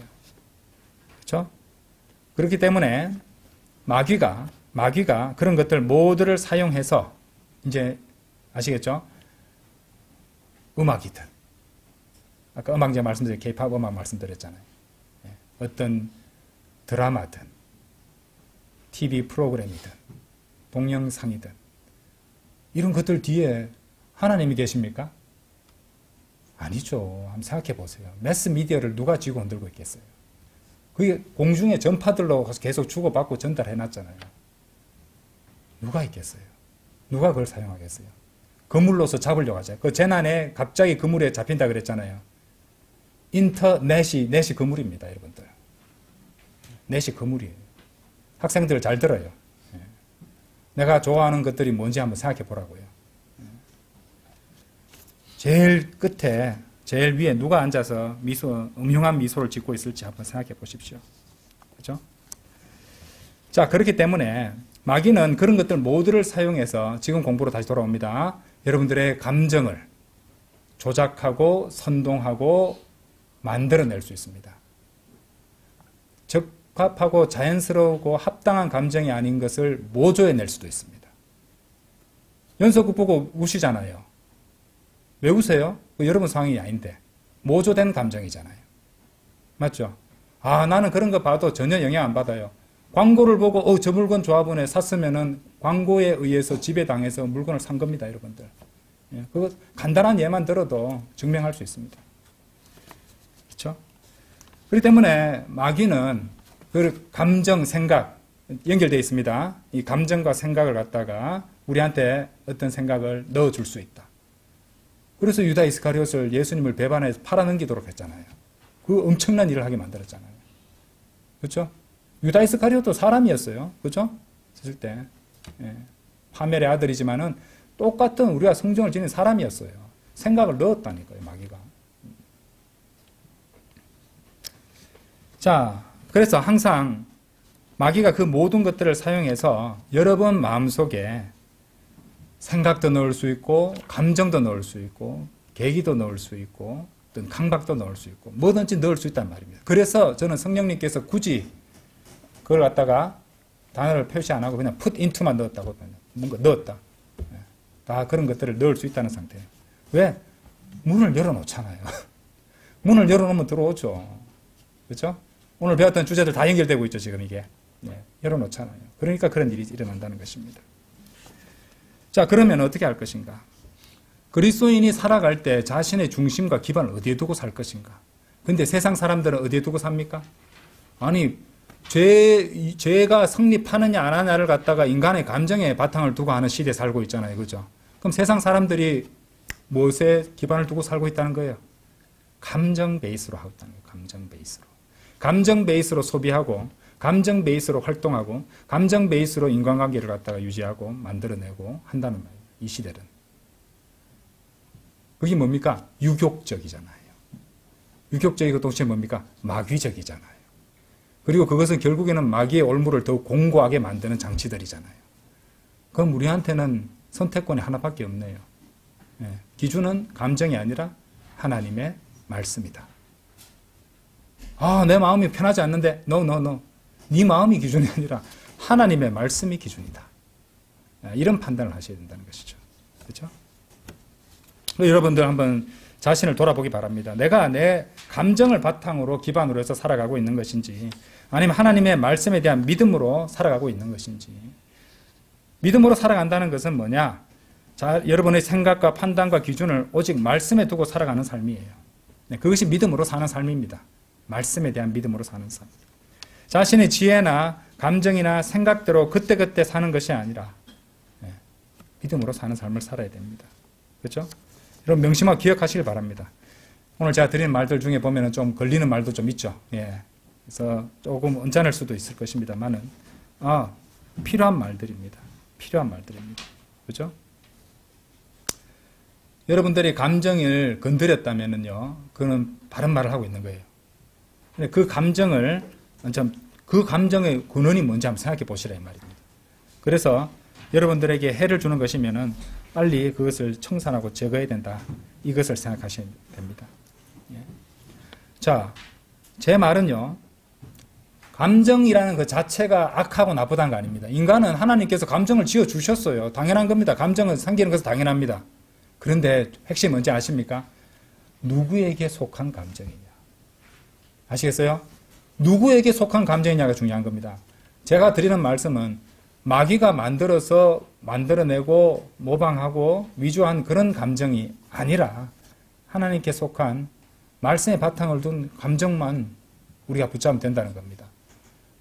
그렇죠? 그렇기 때문에 마귀가 그런 것들 모두를 사용해서 이제 아시겠죠? 음악이든 아까 음악 제가 말씀드린 K-팝 음악 말씀드렸잖아요. 어떤 드라마든 TV 프로그램이든 동영상이든 이런 것들 뒤에 하나님이 계십니까? 아니죠. 한번 생각해 보세요. 매스미디어를 누가 쥐고 흔들고 있겠어요? 그게 공중의 전파들로 계속 주고받고 전달해 놨잖아요. 누가 있겠어요? 누가 그걸 사용하겠어요? 그물로서 잡으려고 하죠. 그 재난에 갑자기 그물에 잡힌다 그랬잖아요. 넷이 그물입니다, 여러분들. 넷이 그물이에요. 학생들 잘 들어요. 내가 좋아하는 것들이 뭔지 한번 생각해 보라고요. 제일 끝에, 제일 위에 누가 앉아서 음흉한 미소를 짓고 있을지 한번 생각해 보십시오. 그렇죠? 자, 그렇기 때문에 마귀는 그런 것들 모두를 사용해서 지금 공부로 다시 돌아옵니다. 여러분들의 감정을 조작하고 선동하고 만들어낼 수 있습니다. 적합하고 자연스러우고 합당한 감정이 아닌 것을 모조해낼 수도 있습니다. 연속극 보고 우시잖아요. 왜 우세요? 여러분 상황이 아닌데 모조된 감정이잖아요. 맞죠? 나는 그런 거 봐도 전혀 영향 안 받아요. 광고를 보고 저 물건 조합원에 샀으면은 광고에 의해서 지배당해서 물건을 산 겁니다, 여러분들. 그거 간단한 예만 들어도 증명할 수 있습니다. 그렇죠? 그렇기 때문에 마귀는 그 감정, 생각 연결되어 있습니다. 이 감정과 생각을 갖다가 우리한테 어떤 생각을 넣어줄 수 있다. 그래서 유다 이스카리옷을 예수님을 배반해서 팔아넘기도록 했잖아요. 그 엄청난 일을 하게 만들었잖아요. 그렇죠? 유다 이스카리옷도 사람이었어요. 그렇죠? 있을 때 파멜의 아들이지만은 똑같은 우리가 성경을 지닌 사람이었어요. 생각을 넣었다니까요, 마귀가. 자, 그래서 항상 마귀가 그 모든 것들을 사용해서 여러분 마음속에 생각도 넣을 수 있고 감정도 넣을 수 있고 계기도 넣을 수 있고 어떤 강박도 넣을 수 있고 뭐든지 넣을 수 있단 말입니다. 그래서 저는 성령님께서 굳이 그걸 갖다가 단어를 표시 안 하고 그냥 put into만 넣었다고, 뭔가 넣었다. 다 그런 것들을 넣을 수 있다는 상태예요. 왜? 문을 열어놓잖아요. 문을 열어놓으면 들어오죠. 그렇죠? 오늘 배웠던 주제들 다 연결되고 있죠, 지금 이게. 열어놓잖아요. 그러니까 그런 일이 일어난다는 것입니다. 자, 그러면 어떻게 할 것인가? 그리스도인이 살아갈 때 자신의 중심과 기반을 어디에 두고 살 것인가? 근데 세상 사람들은 어디에 두고 삽니까? 아니, 죄가 성립하느냐 안 하느냐를 갖다가 인간의 감정에 바탕을 두고 하는 시대에 살고 있잖아요. 그죠? 그럼 세상 사람들이 무엇에 기반을 두고 살고 있다는 거예요? 감정 베이스로 하고 있다는 거예요. 감정 베이스로. 감정 베이스로 소비하고 감정 베이스로 활동하고 감정 베이스로 인간관계를 갖다가 유지하고 만들어내고 한다는 말이에요. 이 시대는. 그게 뭡니까? 유격적이잖아요. 유격적이고 동시에 뭡니까? 마귀적이잖아요. 그리고 그것은 결국에는 마귀의 올무를 더욱 공고하게 만드는 장치들이잖아요. 그럼 우리한테는 선택권이 하나밖에 없네요. 예. 기준은 감정이 아니라 하나님의 말씀이다. 아, 내 마음이 편하지 않는데 no. 네 마음이 기준이 아니라 하나님의 말씀이 기준이다. 이런 판단을 하셔야 된다는 것이죠. 그렇죠? 여러분들 한번 자신을 돌아보기 바랍니다. 내가 내 감정을 바탕으로 기반으로 해서 살아가고 있는 것인지 아니면 하나님의 말씀에 대한 믿음으로 살아가고 있는 것인지. 믿음으로 살아간다는 것은 뭐냐? 자, 여러분의 생각과 판단과 기준을 오직 말씀에 두고 살아가는 삶이에요. 네, 그것이 믿음으로 사는 삶입니다. 말씀에 대한 믿음으로 사는 삶. 자신의 지혜나 감정이나 생각대로 그때그때 사는 것이 아니라 믿음으로 사는 삶을 살아야 됩니다. 그렇죠? 여러분 명심하고 기억하시길 바랍니다. 오늘 제가 드린 말들 중에 보면 좀 걸리는 말도 좀 있죠. 예. 그래서 조금 언짢을 수도 있을 것입니다만은 필요한 말들입니다. 필요한 말들입니다. 그렇죠? 여러분들이 감정을 건드렸다면은요, 그는 바른 말을 하고 있는 거예요. 그 감정을 그 감정의 근원이 뭔지 한번 생각해 보시라 이 말입니다. 그래서 여러분들에게 해를 주는 것이면은 빨리 그것을 청산하고 제거해야 된다. 이것을 생각하셔야 됩니다. 예. 자, 제 말은요, 감정이라는 그 자체가 악하고 나쁘다는 거 아닙니다. 인간은 하나님께서 감정을 지어 주셨어요. 당연한 겁니다. 감정은 생기는 것은 당연합니다. 그런데 핵심이 뭔지 아십니까? 누구에게 속한 감정이냐. 아시겠어요? 누구에게 속한 감정이냐가 중요한 겁니다. 제가 드리는 말씀은 마귀가 만들어내고 모방하고 위조한 그런 감정이 아니라 하나님께 속한 말씀의 바탕을 둔 감정만 우리가 붙잡으면 된다는 겁니다.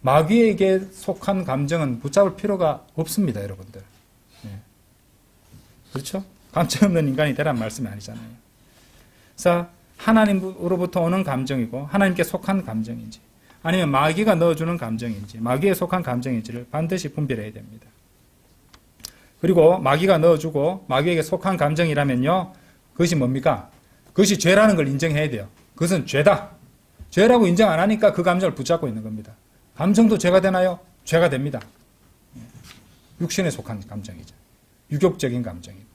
마귀에게 속한 감정은 붙잡을 필요가 없습니다, 여러분들. 네. 그렇죠? 감정 없는 인간이 되란 말씀이 아니잖아요. 그래서 하나님으로부터 오는 감정이고 하나님께 속한 감정인지 아니면 마귀가 넣어주는 감정인지 마귀에 속한 감정인지를 반드시 분별해야 됩니다. 그리고 마귀가 넣어주고 마귀에게 속한 감정이라면요, 그것이 뭡니까? 그것이 죄라는 걸 인정해야 돼요. 그것은 죄다. 죄라고 인정 안 하니까 그 감정을 붙잡고 있는 겁니다. 감정도 죄가 되나요? 죄가 됩니다. 육신에 속한 감정이죠. 유격적인 감정이고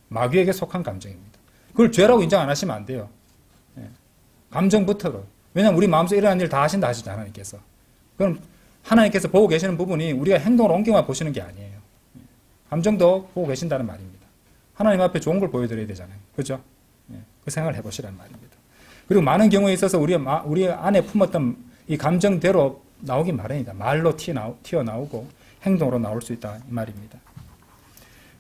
마귀에게 속한 감정입니다. 그걸 죄라고 인정 안 하시면 안 돼요. 감정부터도. 왜냐하면 우리 마음속에 일어나는 일 다 하신다 하시잖아요, 하나님께서. 그럼 하나님께서 보고 계시는 부분이 우리가 행동을 옮겨만 보시는 게 아니에요. 감정도 보고 계신다는 말입니다. 하나님 앞에 좋은 걸 보여드려야 되잖아요. 그렇죠? 그 생각을 해보시라는 말입니다. 그리고 많은 경우에 있어서 우리 안에 품었던 이 감정대로 나오기 마련이다. 말로 튀어나오고 행동으로 나올 수 있다. 이 말입니다.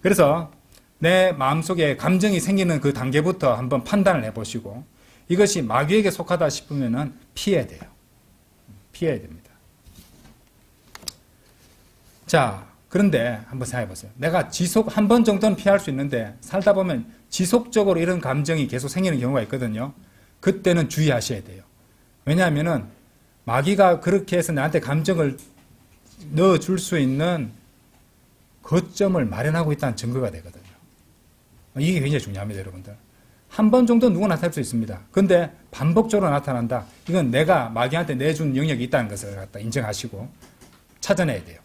그래서 내 마음속에 감정이 생기는 그 단계부터 한번 판단을 해보시고 이것이 마귀에게 속하다 싶으면 피해야 돼요. 피해야 됩니다. 자, 그런데 한번 생각해 보세요. 내가 한 번 정도는 피할 수 있는데 살다 보면 지속적으로 이런 감정이 계속 생기는 경우가 있거든요. 그때는 주의하셔야 돼요. 왜냐하면은 마귀가 그렇게 해서 나한테 감정을 넣어줄 수 있는 거점을 마련하고 있다는 증거가 되거든요. 이게 굉장히 중요합니다, 여러분들. 한 번 정도 누구나 나타날 수 있습니다. 그런데 반복적으로 나타난다. 이건 내가 마귀한테 내준 영역이 있다는 것을 갖다 인정하시고 찾아내야 돼요.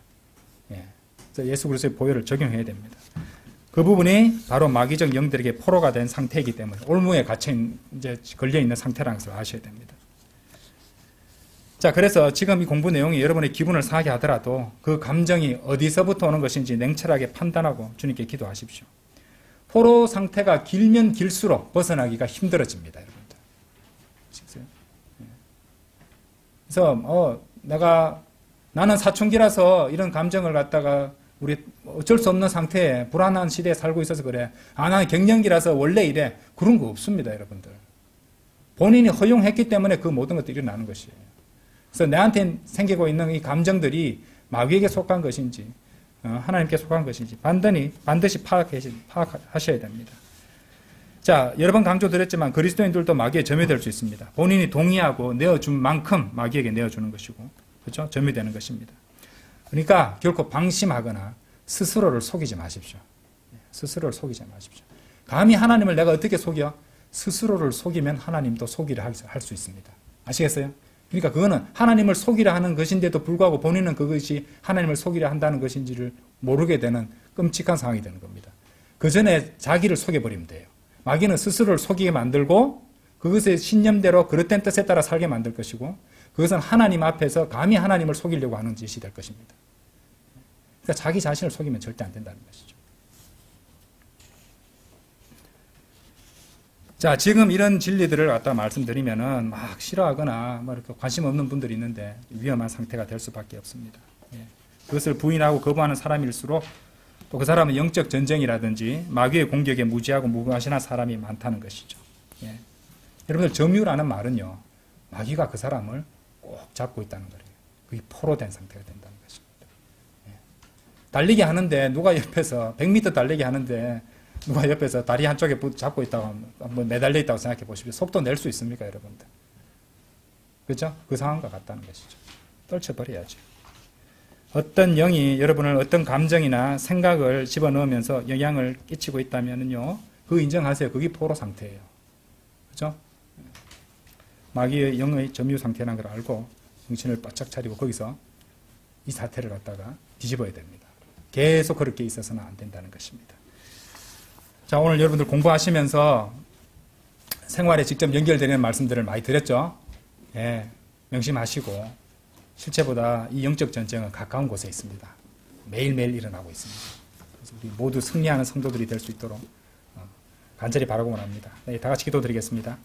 그래서 예수 그리스도의 보혈을 적용해야 됩니다. 그 부분이 바로 마귀적 영들에게 포로가 된 상태이기 때문에 올무에 걸려 있는 상태라는 것을 아셔야 됩니다. 자, 그래서 지금 이 공부 내용이 여러분의 기분을 상하게 하더라도 그 감정이 어디서부터 오는 것인지 냉철하게 판단하고 주님께 기도하십시오. 포로 상태가 길면 길수록 벗어나기가 힘들어집니다, 여러분들. 아시겠어요? 그래서 나는 사춘기라서 이런 감정을 갖다가 우리 어쩔 수 없는 상태에 불안한 시대에 살고 있어서 그래. 나는 갱년기라서 원래 이래. 그런 거 없습니다, 여러분들. 본인이 허용했기 때문에 그 모든 것들이 일어나는 것이에요. 그래서 내한테 생기고 있는 이 감정들이 마귀에게 속한 것인지 하나님께 속한 것인지 반드시 파악하셔야 됩니다. 자, 여러 번 강조드렸지만 그리스도인들도 마귀에 점유될 수 있습니다. 본인이 동의하고 내어준 만큼 마귀에게 내어주는 것이고, 그렇죠? 점유되는 것입니다. 그러니까 결코 방심하거나 스스로를 속이지 마십시오. 스스로를 속이지 마십시오. 감히 하나님을 내가 어떻게 속여? 스스로를 속이면 하나님도 속이려 할 수 있습니다. 아시겠어요? 그러니까 그거는 하나님을 속이려 하는 것인데도 불구하고 본인은 그것이 하나님을 속이려 한다는 것인지를 모르게 되는 끔찍한 상황이 되는 겁니다. 그 전에 자기를 속여버리면 돼요. 마귀는 스스로를 속이게 만들고 그것의 신념대로 그릇된 뜻에 따라 살게 만들 것이고, 그것은 하나님 앞에서 감히 하나님을 속이려고 하는 짓이 될 것입니다. 그러니까 자기 자신을 속이면 절대 안 된다는 것이죠. 자, 지금 이런 진리들을 갖다 말씀드리면은 막 싫어하거나 뭐 이렇게 관심 없는 분들이 있는데 위험한 상태가 될 수밖에 없습니다. 그것을 부인하고 거부하는 사람일수록 또 그 사람은 영적 전쟁이라든지 마귀의 공격에 무지하고 무관심한 사람이 많다는 것이죠. 여러분들, 점유라는 말은요, 마귀가 그 사람을 꼭 잡고 있다는 거예요. 그게 포로된 상태가 된다는 것입니다. 달리기 하는데 누가 옆에서 100m 달리기 하는데 누가 옆에서 다리 한쪽에 잡고 있다고 한번 매달려 있다고 생각해 보십시오. 속도 낼 수 있습니까, 여러분들? 그렇죠? 그 상황과 같다는 것이죠. 떨쳐버려야죠. 어떤 영이 여러분을 어떤 감정이나 생각을 집어넣으면서 영향을 끼치고 있다면요, 그거 인정하세요. 그게 포로 상태예요. 그렇죠? 마귀의 영의 점유 상태라는 걸 알고 정신을 바짝 차리고 거기서 이 사태를 갖다가 뒤집어야 됩니다. 계속 그렇게 있어서는 안 된다는 것입니다. 자, 오늘 여러분들 공부하시면서 생활에 직접 연결되는 말씀들을 많이 드렸죠? 명심하시고, 실제보다 이 영적 전쟁은 가까운 곳에 있습니다. 매일매일 일어나고 있습니다. 그래서 우리 모두 승리하는 성도들이 될 수 있도록 간절히 바라고 원합니다. 네, 다 같이 기도드리겠습니다.